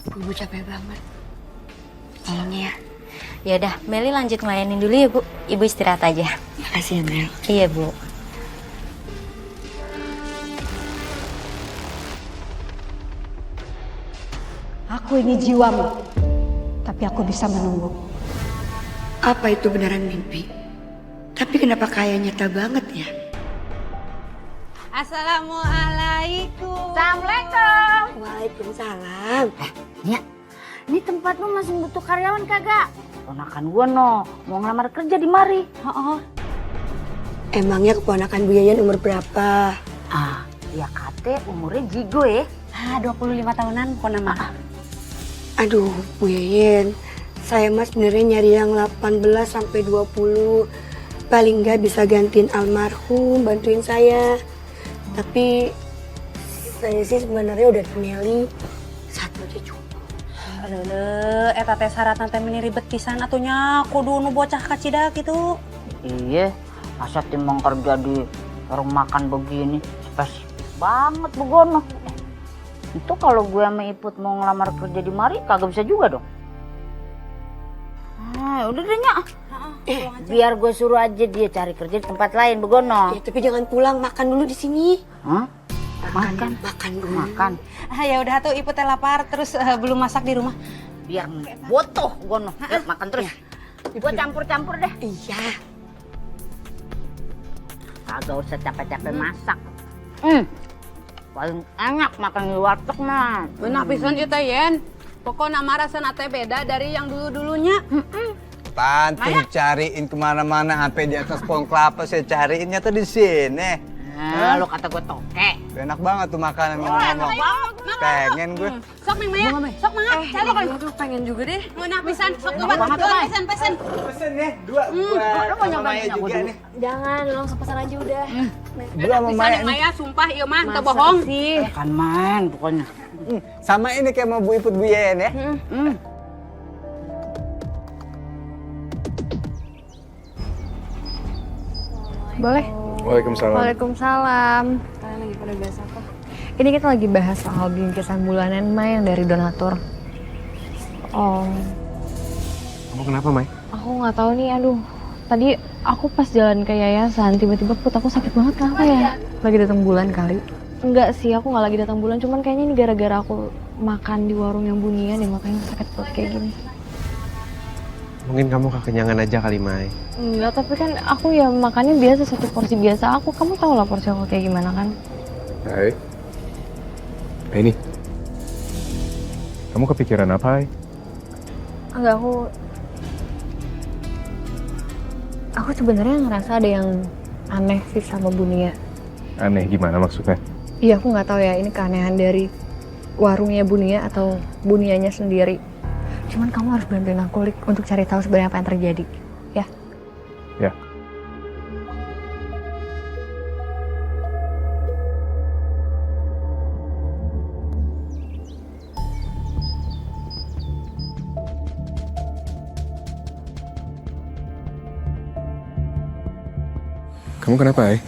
ibu capek banget. Tolong ya. Ya udah, Meli lanjut ngelayanin dulu ya Bu. Ibu istirahat aja. Makasih ya Mel. Iya Bu. Aku ingin jiwamu, tapi aku bisa menunggu. Apa itu beneran mimpi? Tapi kenapa kayak nyata banget ya? Assalamualaikum. Assalamualaikum. Waalaikumsalam. Nia, ini tempat lu masih butuh karyawan kagak? Ponakan gua no, mau ngelamar kerja di mari. Emangnya keponakan Bu Yayan umur berapa? Ya kate umurnya jigo ya. 25 tahunan kok nama. Aduh, Bu Yayan, saya mas sebenarnya nyari yang 18 sampai 20. Paling nggak bisa gantiin almarhum, bantuin saya. Tapi saya sih sebenarnya udah Meli. Satu aja cukup. Eta teh syarat teh meni ribet pisan atunya kudu nu bocah kacida gitu. Iya, masa timbang kerja di warung makan begini, spesifik banget begono. Itu kalau gue sama Iput mau ngelamar kerja di mari kagak bisa juga dong. Udah deh Nyak. Biar gue suruh aja dia cari kerja di tempat lain, begono. Ya, tapi jangan pulang, makan dulu di sini. Hah? Makan dulu. Makan. Ya udah tuh Ibu teh lapar terus belum masak di rumah. Biar botoh gono. Yuk, makan terus. Gue campur-campur deh. Iya. Kagak usah capek-capek masak. Paling enak makan di warteg mah. Benar pisan ieu teh Yen. Pokoknya rasana teh beda dari yang dulu-dulunya. Pantung cariin kemana-mana sampai di atas pohon kelapa saya cariinnya tuh di sini. Nah, lo kata gue toke. Enak banget tuh makanan ngomong. Pengen gue. Sok Neng Maya, sok Maya, cari kan. Aduh pengen juga deh. Ngeunah pisan, sok banget. Pesen. Pesen nih, dua. Lo mau nyobain juga nih. Jangan, langsung pesan aja udah. Dua sama Maya. Neng Maya, sumpah ieu mah teu bohong. Kan main pokoknya. Sama ini kayak mau Bu Iput Bu Yen ya. Boleh? Waalaikumsalam. Waalaikumsalam. Kalian lagi pada bahas apa? Ini kita lagi bahas soal bingkisan bulanan Mai yang dari donatur. Oh, Kamu kenapa, Mai? aku nggak tahu nih. Aduh, tadi aku pas jalan ke yayasan tiba-tiba perut aku sakit banget. Kenapa ya? Lagi datang bulan kali? Enggak sih, aku nggak lagi datang bulan. Cuman kayaknya ini gara-gara aku makan di warung yang Bunia deh, makanya sakit perut kayak gini. Mungkin kamu kekenyangan aja kali, Mai. Enggak, tapi kan aku ya makannya biasa, satu porsi biasa aku. Kamu tahu lah porsi aku kayak gimana kan? Hai. Ini. Kamu kepikiran apa, Hai? Enggak, aku sebenarnya ngerasa ada yang aneh sih sama Bunia. Aneh gimana maksudnya? Iya, aku nggak tahu ya ini keanehan dari warungnya Bunia atau Bunianya sendiri. Cuman kamu harus bantuin aku, Lik, untuk cari tahu sebenarnya apa yang terjadi, ya? Ya. Kamu kenapa, Ai?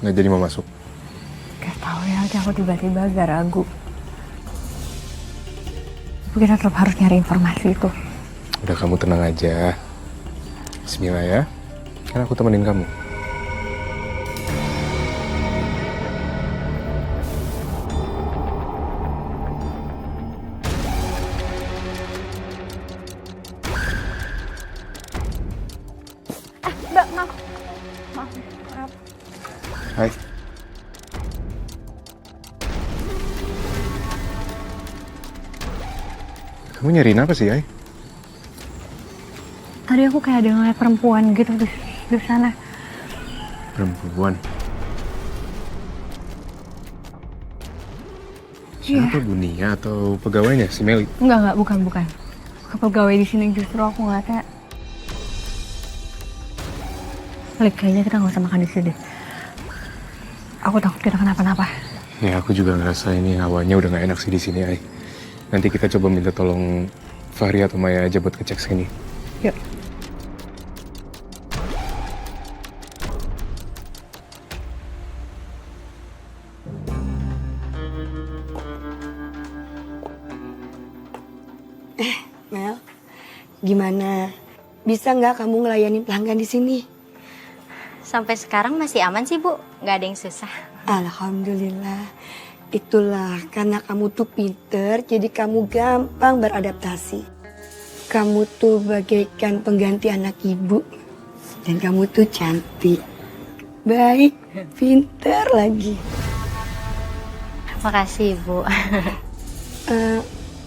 Nggak jadi mau masuk? Gak tahu ya, aku tiba-tiba agak ragu. Tapi kita tetap harus nyari informasi itu. Udah, kamu tenang aja. Bismillah ya. Kan aku temenin kamu. Mbak, maaf. Hai. Kamu nyariin apa sih, Ai? Tadi aku kayak ada ngeliat perempuan gitu di sana. Perempuan? Iya. Siapa, Bunia atau pegawainya, si Meli? Enggak, bukan. Pegawai di sini justru aku ngeliatnya. Lik, kayaknya kita nggak usah makan di sini deh. Aku takut kita kenapa-napa. Ya, aku juga ngerasa ini hawanya udah nggak enak sih di sini, Ai. Nanti kita coba minta tolong Fahri atau Maya aja buat ngecek sini. Yuk. Mel, gimana? Bisa nggak kamu ngelayani pelanggan di sini? Sampai sekarang masih aman sih, Bu. Nggak ada yang susah. Alhamdulillah. Itulah karena kamu tuh pinter, jadi kamu gampang beradaptasi. Kamu tuh bagaikan pengganti anak ibu. Dan kamu tuh cantik, baik, pinter lagi. Makasih, Bu.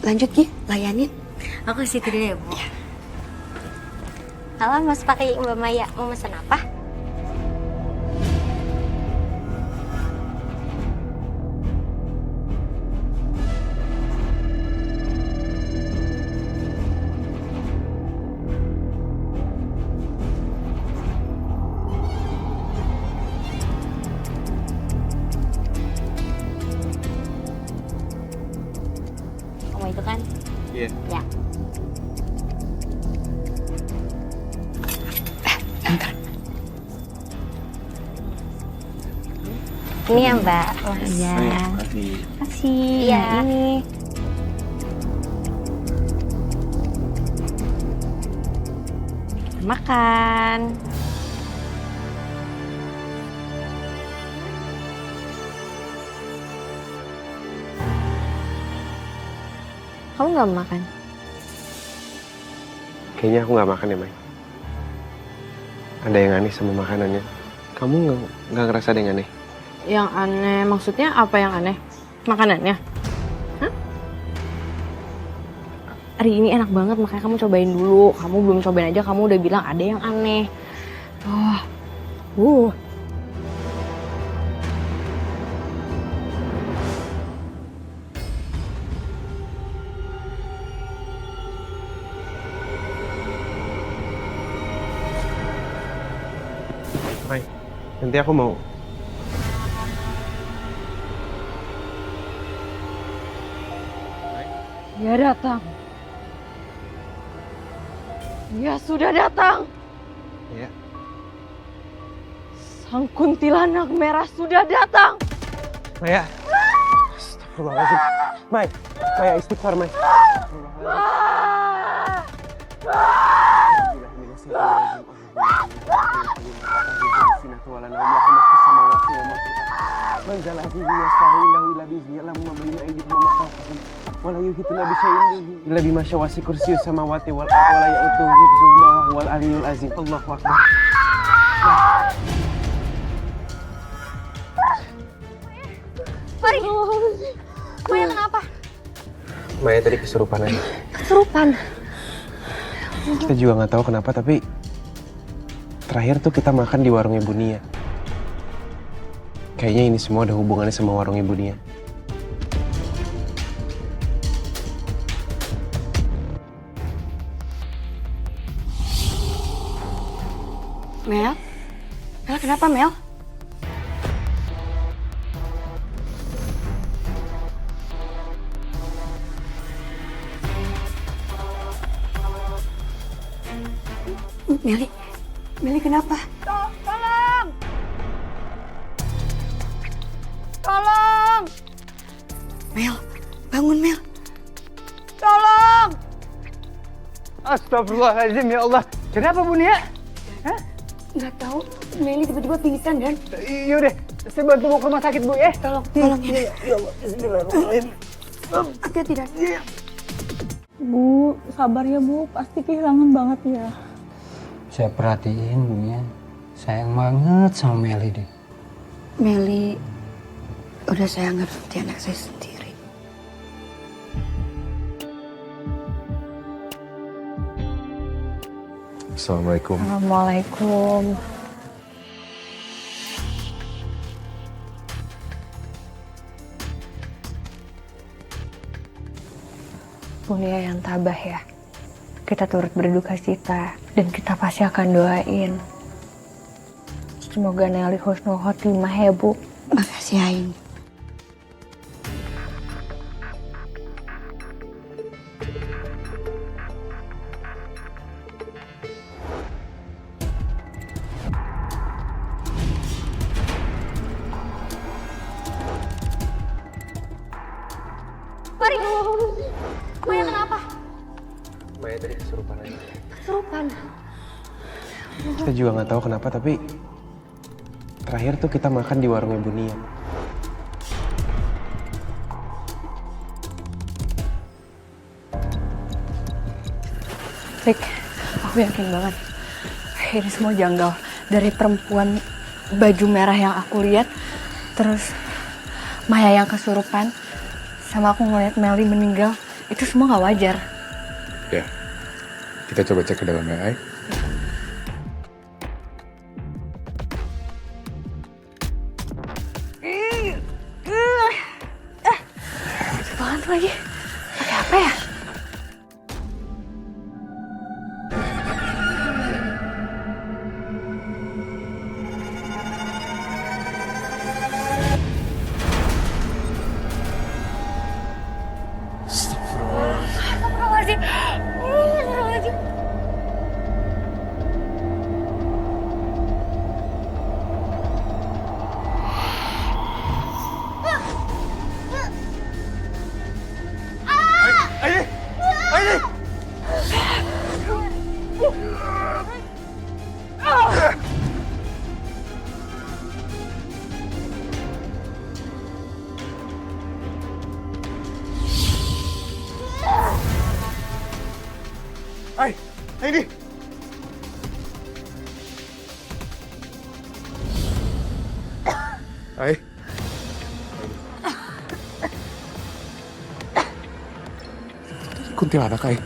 Lanjut Ki, layanin. Aku situ dulu ya, Bu. Halo, Mas pakai Mbak Maya. Mau pesan apa? Kamu itu kan? Iya. Ya. Ini ya, Mbak. Iya. Makasih. Iya. Ini. Makan. Kamu nggak makan? Kayaknya aku nggak makan ya, Mai. Ada yang aneh sama makanannya. Kamu nggak ngerasa ada yang aneh? Yang aneh maksudnya apa yang aneh? Makanannya? Hah? Hari ini enak banget makanya kamu cobain dulu. Kamu belum cobain aja kamu udah bilang ada yang aneh. Oh. Mai, nanti aku mau. Dia datang. Dia sudah datang. Iya. Sang kuntilanak merah sudah datang. Maya. Astagfirullahaladzim. Mai, Maya istighfar, Mai. Lebih masyawasi kursius samawati wal ardi wala ya'uduhu hifdzuhuma wa huwal aliyyul azim. Allahu akbar. Mari. Maya kenapa? Maya tadi kesurupan aja. Kesurupan. Kita juga nggak tahu kenapa, tapi terakhir tuh kita makan di warungnya Bu Nia. Kayaknya ini semua ada hubungannya sama warungnya Bu Nia. Mel? Mel kenapa Mel? Meli kenapa? Tolong! Tolong! Mel, bangun Mel. Tolong! Astagfirullahaladzim ya Allah. Kenapa Bu Nia? Hah? Nggak tahu, Meli tiba-tiba pingsan dan. Yaudah, saya bantu bawa ke rumah sakit Bu ya. Tolong ya. Ya Allah, bismillahirrahmanirrahim. Hati-hati dan. Bu, sabar ya Bu, pasti kehilangan banget ya. Saya perhatiin Bu Nia, sayang banget sama Meli deh. Meli udah saya anggap seperti anak saya sendiri. Assalamualaikum. Assalamualaikum. Bu Nia yang tabah ya. Kita turut berduka cita dan kita pasti akan doain. Semoga Nelly husnul khotimah ya Bu. Makasih Ain. Mari. Maya kenapa? Maya tadi kesurupan aja. Kesurupan. Kita juga nggak tahu kenapa, tapi terakhir tuh kita makan di warungnya Bu Nia. Rick, aku yakin banget ini semua janggal. Dari perempuan baju merah yang aku lihat, terus Maya yang kesurupan, sama aku ngeliat Melly meninggal, itu semua nggak wajar. Ya, kita coba cek ke dalam ya, Ai. Banget lagi. Pakai apa ya? Ini. Ai. Kuntilanak, Ai.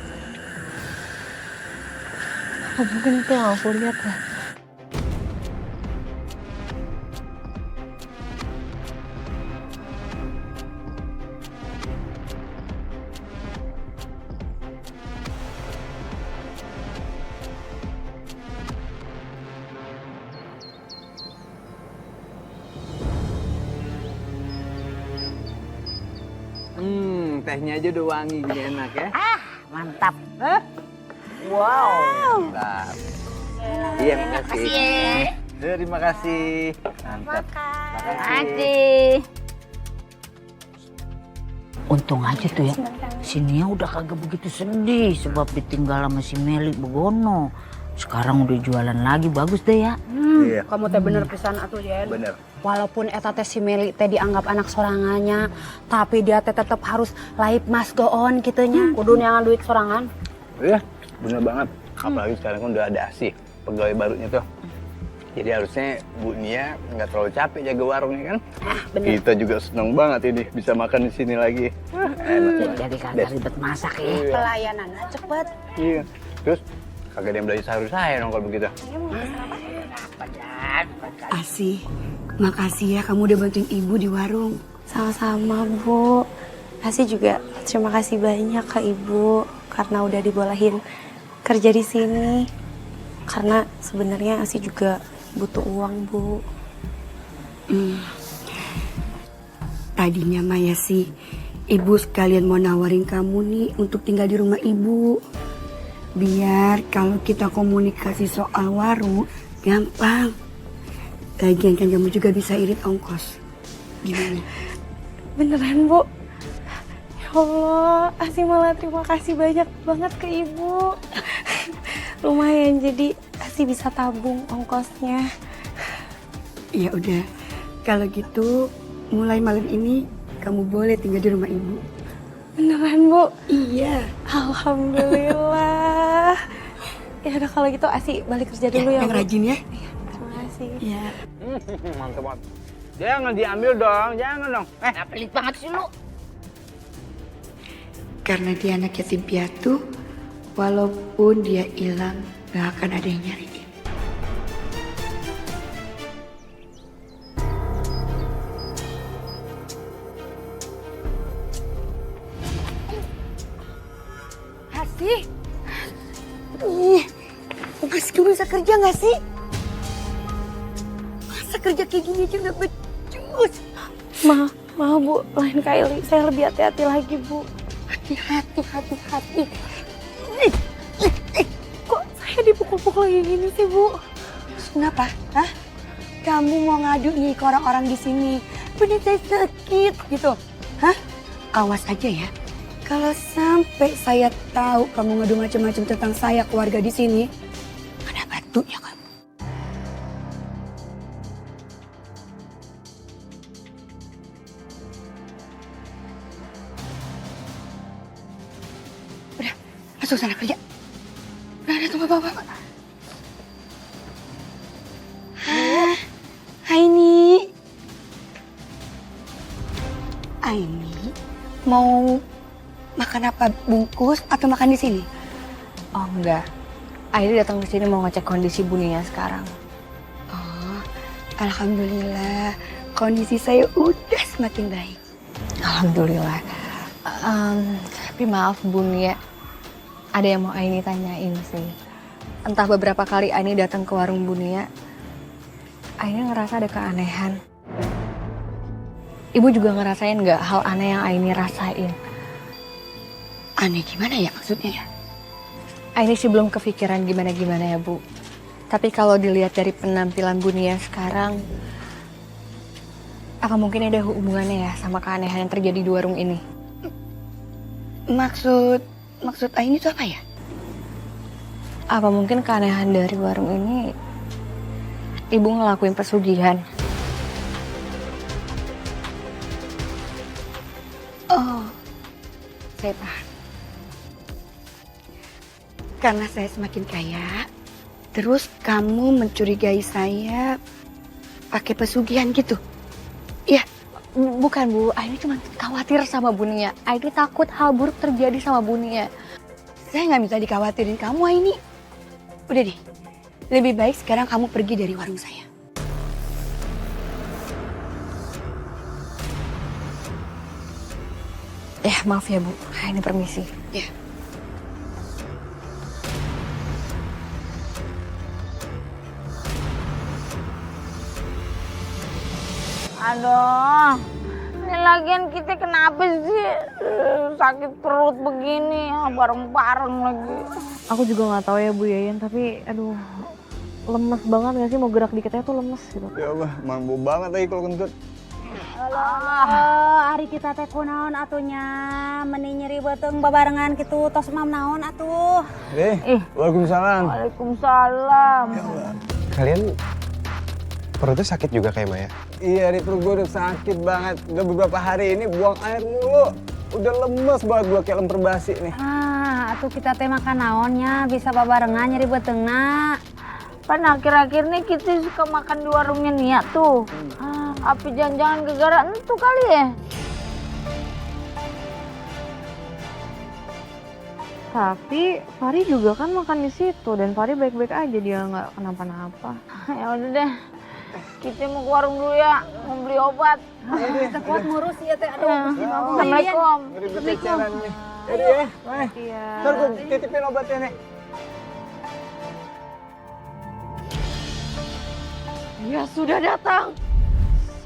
Mungkin itu yang aku lihat ya. Tehnya aja udah wangi gini enak ya. Mantap. Wow. Mantap. Iya, makasih. Terima kasih. Mantap. Makasih. Untung aja tuh ya, si Nia udah kagak begitu sedih sebab ditinggal sama si Meli begono. Sekarang udah jualan lagi, bagus deh ya. Iya. Kamu teh bener pisan atuh Jen. Bener. Walaupun eta teh si Meli teh dianggap anak sorangannya, tapi dia teh tetep harus life must go on gitunya. Kudu neangan duit sorangan. Iya, bener banget. Apalagi sekarang kan udah ada Asih, pegawai barunya tuh. Jadi harusnya Bu Nia nggak terlalu capek jaga warungnya kan? Bener. Kita juga seneng banget ini bisa makan di sini lagi. Enak banget. Jadi kagak ribet masak ya. Pelayanannya cepet. Iya. Terus kagak ada yang belajar sayur saya dong kalau begitu. Asih, makasih ya kamu udah bantuin ibu di warung. Sama-sama Bu. Asih juga terima kasih banyak ke Ibu karena udah dibolehin kerja di sini. Karena sebenarnya Asih juga butuh uang Bu. Tadinya Maya sih, ibu sekalian mau nawarin kamu nih untuk tinggal di rumah ibu. Biar kalau kita komunikasi soal warung gampang. Lagian kan kamu juga bisa irit ongkos. Gimana? Beneran Bu? Ya Allah, Asih malah terima kasih banyak banget ke Ibu. Lumayan jadi Asih bisa tabung ongkosnya. Ya udah, kalau gitu mulai malam ini kamu boleh tinggal di rumah ibu. Beneran Bu? Iya. Alhamdulillah. Ya udah kalau gitu Asih balik kerja dulu ya yang Bu. rajin ya. Terima kasih. Ya. Mantap banget. Jangan diambil dong, jangan dong. Pelit banget sih lu. Karena dia anak yatim piatu, walaupun dia hilang, gak akan ada yang nyariin. Asih. Mas, kamu bisa kerja gak sih? Masa kerja kayak gini aja udah becus. Maaf Bu, lain kali saya lebih hati-hati lagi Bu. Hati-hati. Kok saya dipukul-pukul kayak gini sih Bu? Kenapa? Hah? Kamu mau ngadu nih ke orang-orang di sini? Bener saya sakit gitu. Hah? Awas aja ya. Kalau sampai saya tahu kamu ngadu macam-macam tentang saya keluarga di sini, ada batunya kamu. Udah, masuk sana kerja. Udah, tunggu bapak. Aini, mau makan apa, bungkus atau makan di sini? Oh enggak, Aini datang ke sini mau ngecek kondisi Bu Nia sekarang. Oh, alhamdulillah kondisi saya udah semakin baik. Alhamdulillah. Tapi maaf Bu Nia, ada yang mau Aini tanyain sih. Entah beberapa kali Aini datang ke warung Bu Nia, Aini ngerasa ada keanehan. Ibu juga ngerasain nggak hal aneh yang Aini rasain? Aneh gimana ya maksudnya ya? Aini sih belum kepikiran gimana-gimana ya Bu. Tapi kalau dilihat dari penampilan Bu Nia sekarang, apa mungkin ada hubungannya ya sama keanehan yang terjadi di warung ini? Maksud Aini itu apa ya? Apa mungkin keanehan dari warung ini Ibu ngelakuin pesugihan? Oh, saya paham. karena saya semakin kaya, terus kamu mencurigai saya pakai pesugihan gitu? Iya. Bukan Bu, Aini cuma khawatir sama Bu Nia. Aini takut hal buruk terjadi sama Bu Nia. Saya nggak minta dikhawatirin kamu, Aini. Udah deh, lebih baik sekarang kamu pergi dari warung saya. Maaf ya Bu, Aini permisi. Ya. Aduh, ini lagian kita kenapa sih sakit perut begini ya, bareng-bareng lagi. Aku juga nggak tahu ya Bu Yayan, tapi aduh lemes banget nggak sih, mau gerak dikit aja tuh lemes gitu. Ya Allah, mampu banget lagi kalau kentut. Halo, hari kita teh kunaon atunya, meni nyeri beuteung babarengan gitu, tos mam naon atuh. Waalaikumsalam. Waalaikumsalam. Kalian perutnya sakit juga kayak Maya? Iya, di perut gue udah sakit banget. Udah beberapa hari ini buang air mulu. Udah lemes banget gue kayak lemper basi nih. Atuh kita teh makan naonnya, bisa babarengan nyeri beuteungna. Kan akhir-akhir ini kita suka makan di warungnya Nia tuh. Apa jangan-jangan gara-gara itu kali ya? Tapi Fahri juga kan makan di situ dan Fahri baik-baik aja, dia nggak kenapa-napa. Ya udah deh, kita mau ke warung dulu ya, mau beli obat. Kita kuat ngurus ya teh. Aduh, Assalamualaikum. Assalamualaikum. Jadi ya, ntar gue titipin obatnya nih. Ya sudah datang.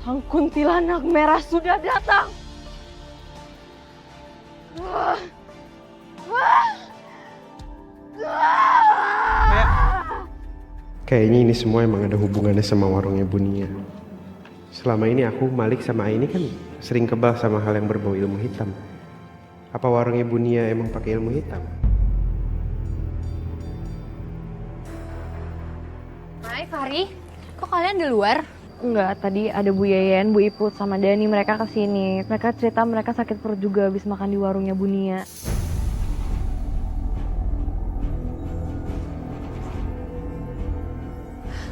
Sang kuntilanak merah sudah datang. Kayaknya ini semua emang ada hubungannya sama warungnya Bu Nia. Selama ini aku, Malik sama Aini kan sering kebal sama hal yang berbau ilmu hitam. Apa warungnya Bu Nia emang pakai ilmu hitam? Hai Fahri, kok kalian di luar? Enggak, tadi ada Bu Yayan, Bu Iput, sama Dani, mereka kesini. Mereka cerita mereka sakit perut juga habis makan di warungnya Bu Nia.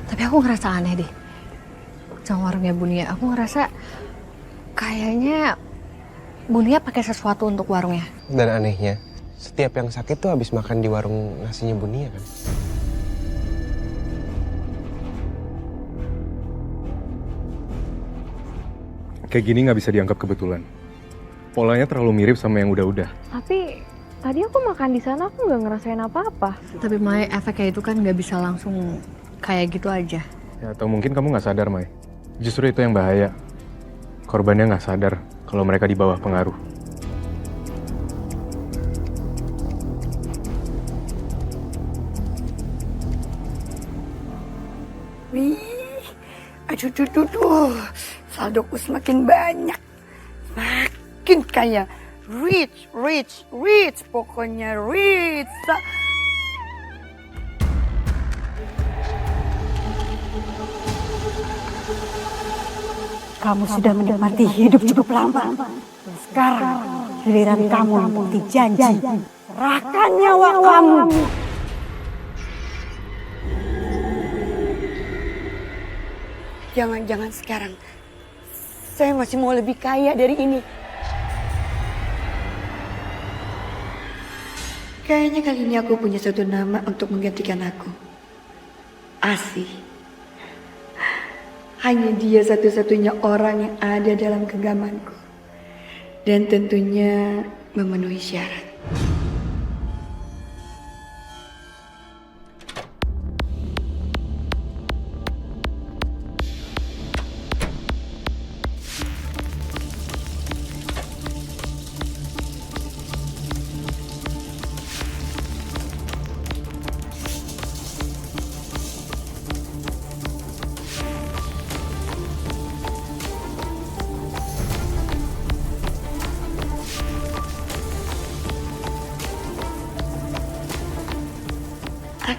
Tapi aku ngerasa aneh deh sama warungnya Bu Nia. Aku ngerasa kayaknya Bu Nia pakai sesuatu untuk warungnya. Dan anehnya, setiap yang sakit tuh habis makan di warung nasinya Bu Nia kan? Kayak gini nggak bisa dianggap kebetulan. Polanya terlalu mirip sama yang udah-udah. Tapi tadi aku makan di sana aku nggak ngerasain apa-apa. Tapi Mai, efeknya itu kan nggak bisa langsung kayak gitu aja. Ya, atau mungkin kamu nggak sadar, Mai. Justru itu yang bahaya. Korbannya nggak sadar kalau mereka di bawah pengaruh. Wih, aduh. Saldoku semakin banyak. Makin kaya. Rich. Pokoknya rich. Kamu sudah menikmati hidup cukup lama. Sekarang giliran kamu menepati janji. Serahkan nyawa kamu. Jangan sekarang. Saya masih mau lebih kaya dari ini. Kayaknya kali ini aku punya satu nama untuk menggantikan aku. Asih. Hanya dia satu-satunya orang yang ada dalam genggamanku. Dan tentunya memenuhi syarat.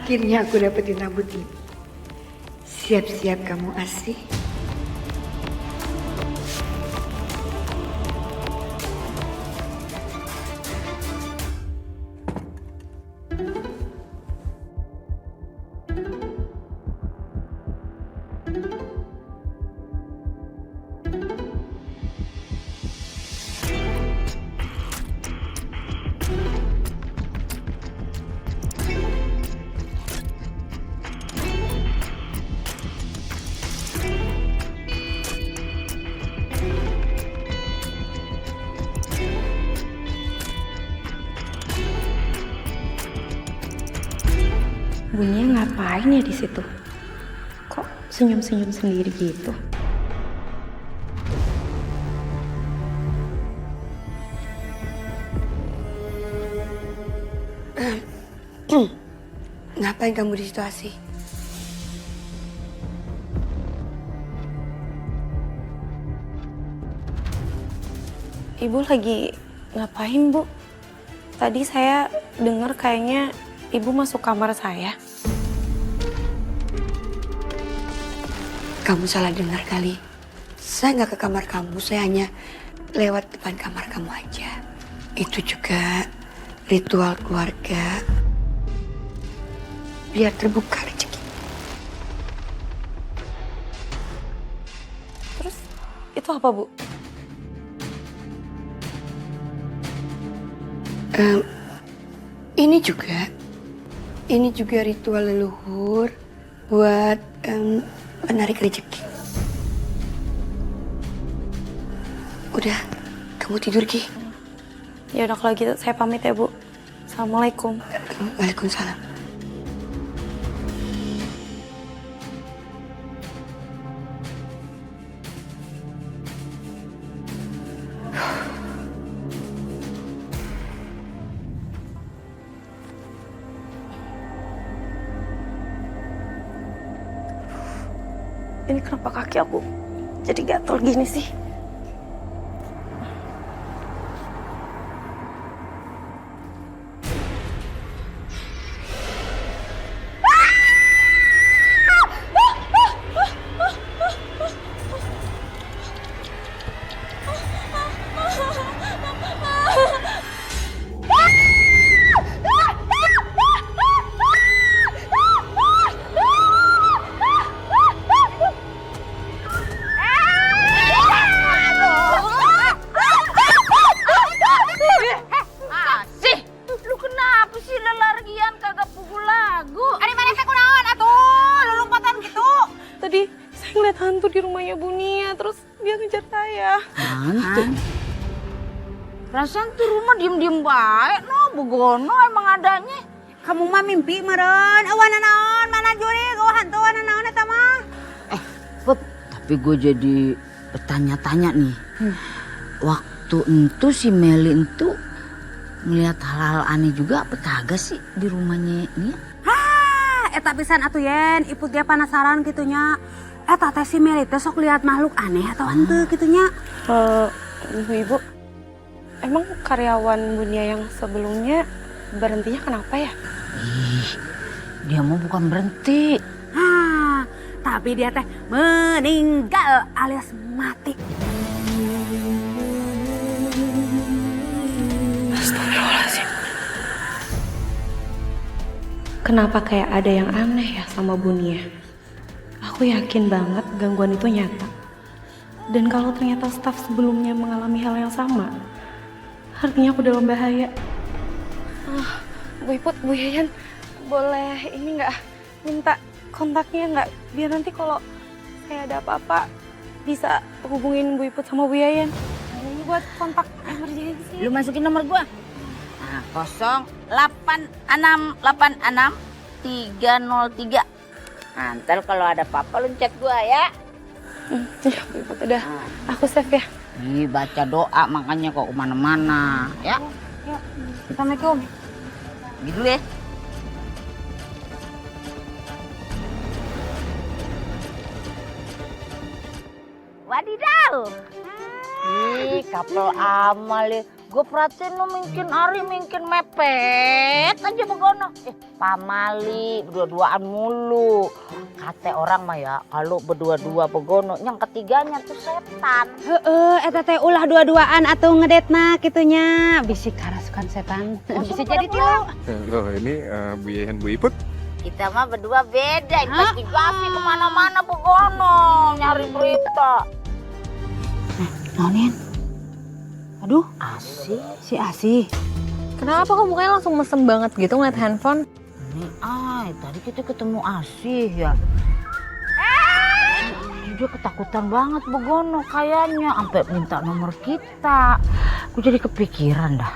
Akhirnya aku dapetin rambut ini. Siap-siap kamu Asih. Bunia ngapain ya di situ? Kok senyum-senyum sendiri gitu? Ngapain kamu di situasi? Ibu lagi ngapain, Bu? Tadi saya dengar kayaknya Ibu masuk kamar saya. Kamu salah dengar kali. Saya nggak ke kamar kamu, saya hanya lewat depan kamar kamu aja. Itu juga ritual keluarga. Biar terbuka rezeki. Terus itu apa, Bu? Ini juga ritual leluhur buat menarik rezeki. Udah, kamu tidur Ki. Ya udah kalau gitu saya pamit ya, Bu. Assalamualaikum. Waalaikumsalam. Ini kenapa kaki aku jadi gatel gini sih? Hantu di rumahnya Bunia, terus dia ngejar saya. Hantu? Perasaan tuh rumah diem-diem baik, no, begono emang adanya. Kamu mah mimpi meren, awan naon, mana juri, gak hantu awan naon eta mah. Put, tapi gue jadi bertanya-tanya nih. Waktu itu si Meli itu ngeliat hal-hal aneh juga apa kagak sih di rumahnya Nia? Eta pisan atuh Yen, iput dia penasaran gitunya. Eta teh si Meli teh sok lihat makhluk aneh atau henteu gitunya. Ibu, emang karyawan Bunia yang sebelumnya berhentinya kenapa ya? Dia mau bukan berhenti. Tapi dia teh meninggal alias mati. Astagfirullahaladzim. Kenapa kayak ada yang aneh ya sama Bunia? Aku yakin banget gangguan itu nyata. Dan kalau ternyata staf sebelumnya mengalami hal yang sama, artinya aku dalam bahaya. Bu Iput, Bu Yayan, boleh ini nggak minta kontaknya nggak? Biar nanti kalau saya ada apa-apa bisa hubungin Bu Iput sama Bu Yayan. Ini buat kontak emergency. Lu masukin nomor gua. Nah, 08186 Nah, ntar kalau ada apa-apa lu chat gua ya. Ya, Bu Iput, udah. Aku save ya. Ih, baca doa makanya kok kemana-mana ya. Ya, Assalamualaikum. Gitu ya. Wadidaw. Ih, couple amal ya. Gue perhatiin lu mungkin Ari mungkin mepet aja begono. Pamali berdua-duaan mulu. Kata orang mah ya kalau berdua-dua begono yang ketiganya tuh setan. Eta teh ulah dua-duaan atuh ngedetna kitunya. Bisi karasukan setan. Bisa jadi tilu. Loh, ini Bu Yayan, Bu Iput. Kita mah berdua beda, investigasi kemana-mana begono nyari berita. Nonin. Aduh, si Asi. Kenapa kok mukanya langsung mesem banget gitu ngeliat handphone? Nih, tadi kita ketemu Asih ya. Dia ketakutan banget begono kayaknya, sampai minta nomor kita. Gue jadi kepikiran dah.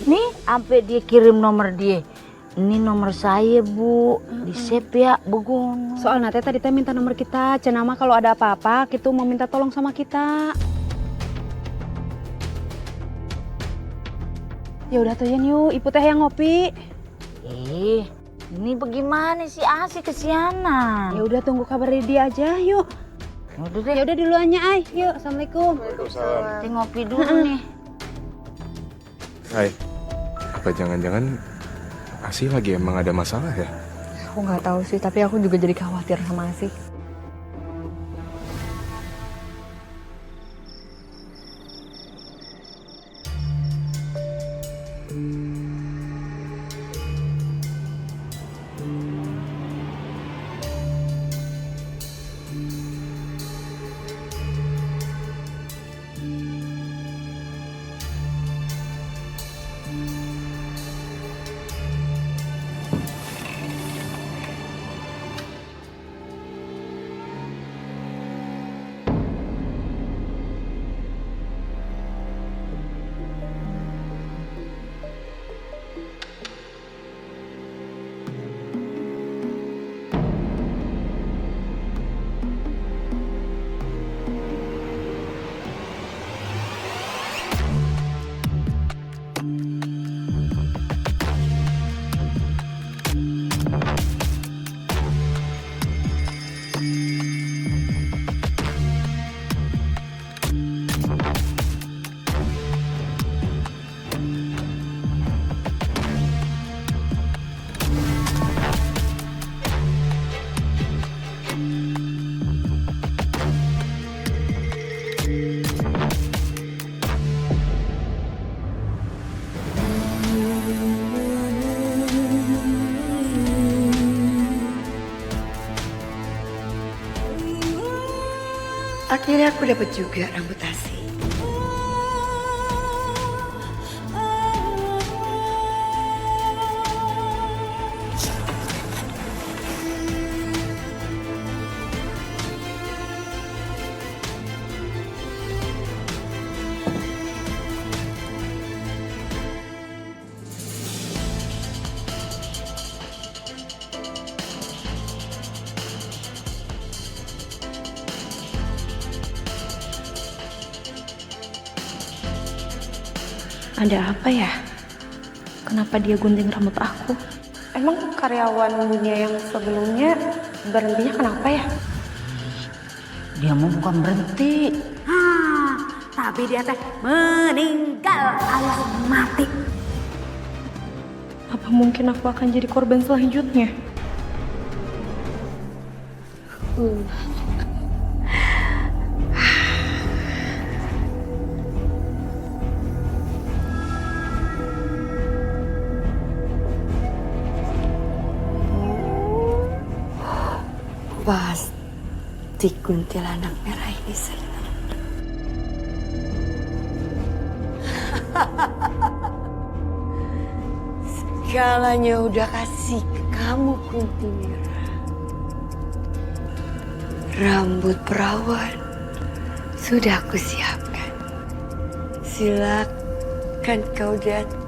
Nih, sampai dia kirim nomor dia. Ini nomor saya, Bu. Di save ya, Begono. Soalnya tadi teh minta nomor kita. Cenama kalau ada apa-apa, kita mau minta tolong sama kita. Ya udah tuh yuk, ibu teh yang ngopi. Ini bagaimana sih Asi kesianan? Ya udah tunggu kabar dari dia aja, yuk. Udah deh. Ya udah duluannya, Ay. Yuk, assalamualaikum. Waalaikumsalam. Kita ngopi dulu nih. Hai, apa jangan-jangan Asi lagi emang ada masalah ya? Aku nggak tahu sih, tapi aku juga jadi khawatir sama Asi. Akhirnya aku dapat juga rambut Asi. Ada apa ya? Kenapa dia gunting rambut aku? Emang karyawan dunia yang sebelumnya berhentinya kenapa ya? Dia mau bukan berhenti. Tapi dia teh meninggal alias mati. Apa mungkin aku akan jadi korban selanjutnya? Pasti kuntilanak merah ini senang. Segalanya udah kasih ke kamu, Kunti Merah. Rambut perawan sudah aku siapkan. Silakan kau datang.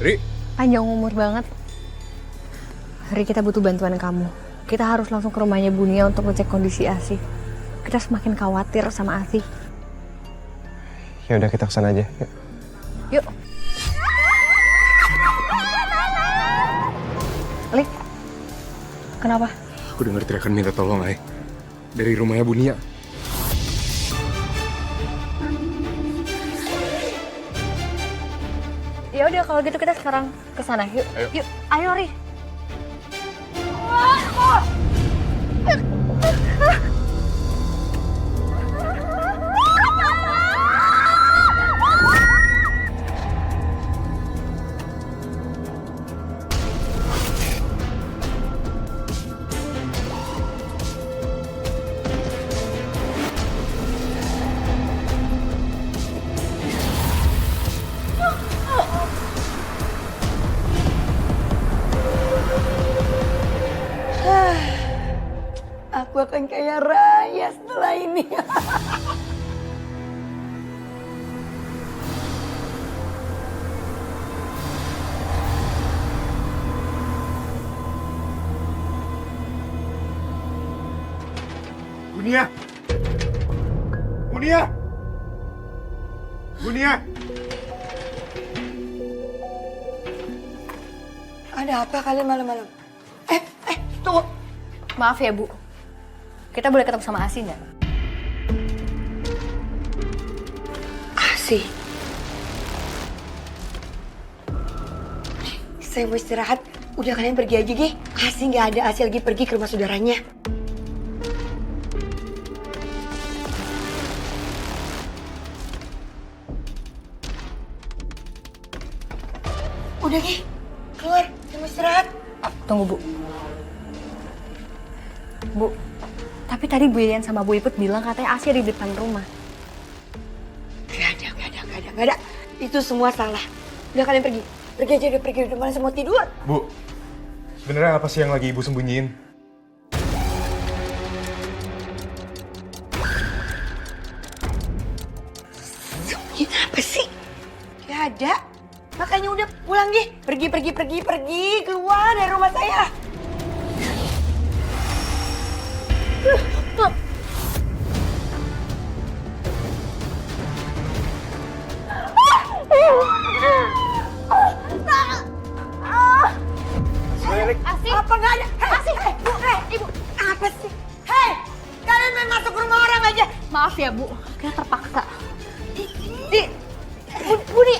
Ri. Panjang umur banget. Ri, kita butuh bantuan kamu. Kita harus langsung ke rumahnya Bunia untuk ngecek kondisi Asi. Kita semakin khawatir sama Asi. Ya udah kita kesana aja. Yuk. Yuk. Lik, Kenapa? Aku dengar teriakan minta tolong, Ai. Dari rumahnya Bu Nia. Ya udah kalau gitu kita sekarang ke sana. Yuk. Ayo. Yuk, ayo Ri. Aku akan kaya raya setelah ini. Bu Nia! Bu Nia! Bu Nia! Ada apa kalian malam-malam? Tunggu. Maaf ya Bu. Kita boleh ketemu sama Asi nggak? Asi. Saya mau istirahat. Udah kalian pergi aja, Gi. Asi nggak ada. Asi lagi pergi ke rumah saudaranya. Udah, Gi. Keluar. Saya mau istirahat. Tunggu Bu. Bu, tapi tadi Bu Yayan sama Bu Iput bilang katanya Asi ada di depan rumah. Gak ada. Itu semua salah. Udah kalian pergi. Pergi aja, udah pergi. Udah malah semua tidur. Bu, sebenarnya apa sih yang lagi Ibu sembunyiin? Ini apa sih? Gak ada. Makanya udah pulang, Gi. Pergi. Keluar dari rumah saya. Asi. Apa nggak ada? Asi. Ibu. Apa sih? Hei, kalian main masuk rumah orang aja. Maaf ya Bu, kita terpaksa. Budi.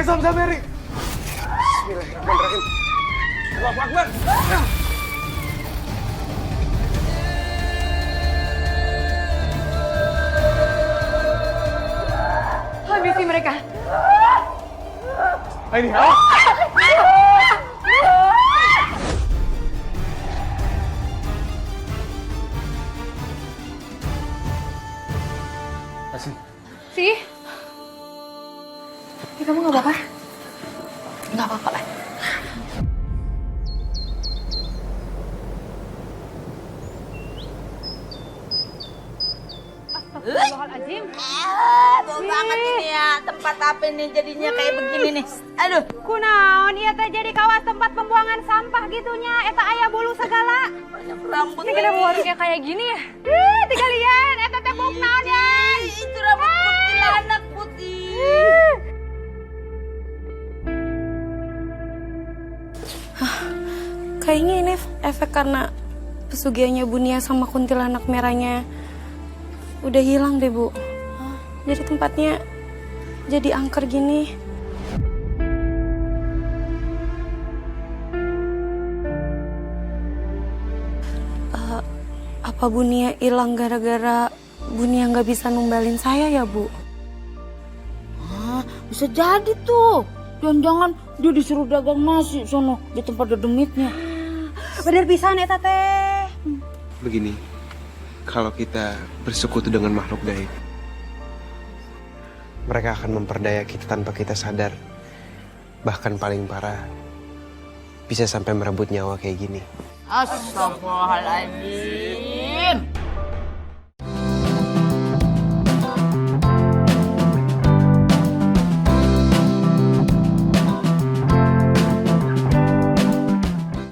Sama Mary. Bismillahirrahmanirrahim. Allahu Akbar. Habisi mereka. Ini Asi. Sih? Kamu nggak apa-apa? Nggak apa-apa lah. Astagfirullahaladzim. Bau banget ini ya. Tempat apa nih jadinya kayak begini nih. Aduh. Kunaon ieu teh jadi kawas tempat pembuangan sampah gitunya. Eta aya bulu segala. Banyak rambut. Ini kenapa warungnya kayak gini ya? Ih, tinggalin. Eta teh buk naon ya? Itu rambut kuntilanak putih. Kayaknya ini efek karena pesugihannya Bu Nia sama kuntilanak merahnya udah hilang deh, Bu. Jadi tempatnya jadi angker gini. Apa Bu Nia hilang gara-gara Bu Nia nggak bisa numbalin saya ya, Bu? Bisa jadi tuh. Jangan-jangan dia disuruh dagang nasi sono di tempat dedemitnya. Bener pisan eta teh. Begini, kalau kita bersekutu dengan makhluk gaib, mereka akan memperdaya kita tanpa kita sadar. Bahkan paling parah, bisa sampai merebut nyawa kayak gini. Astagfirullahaladzim.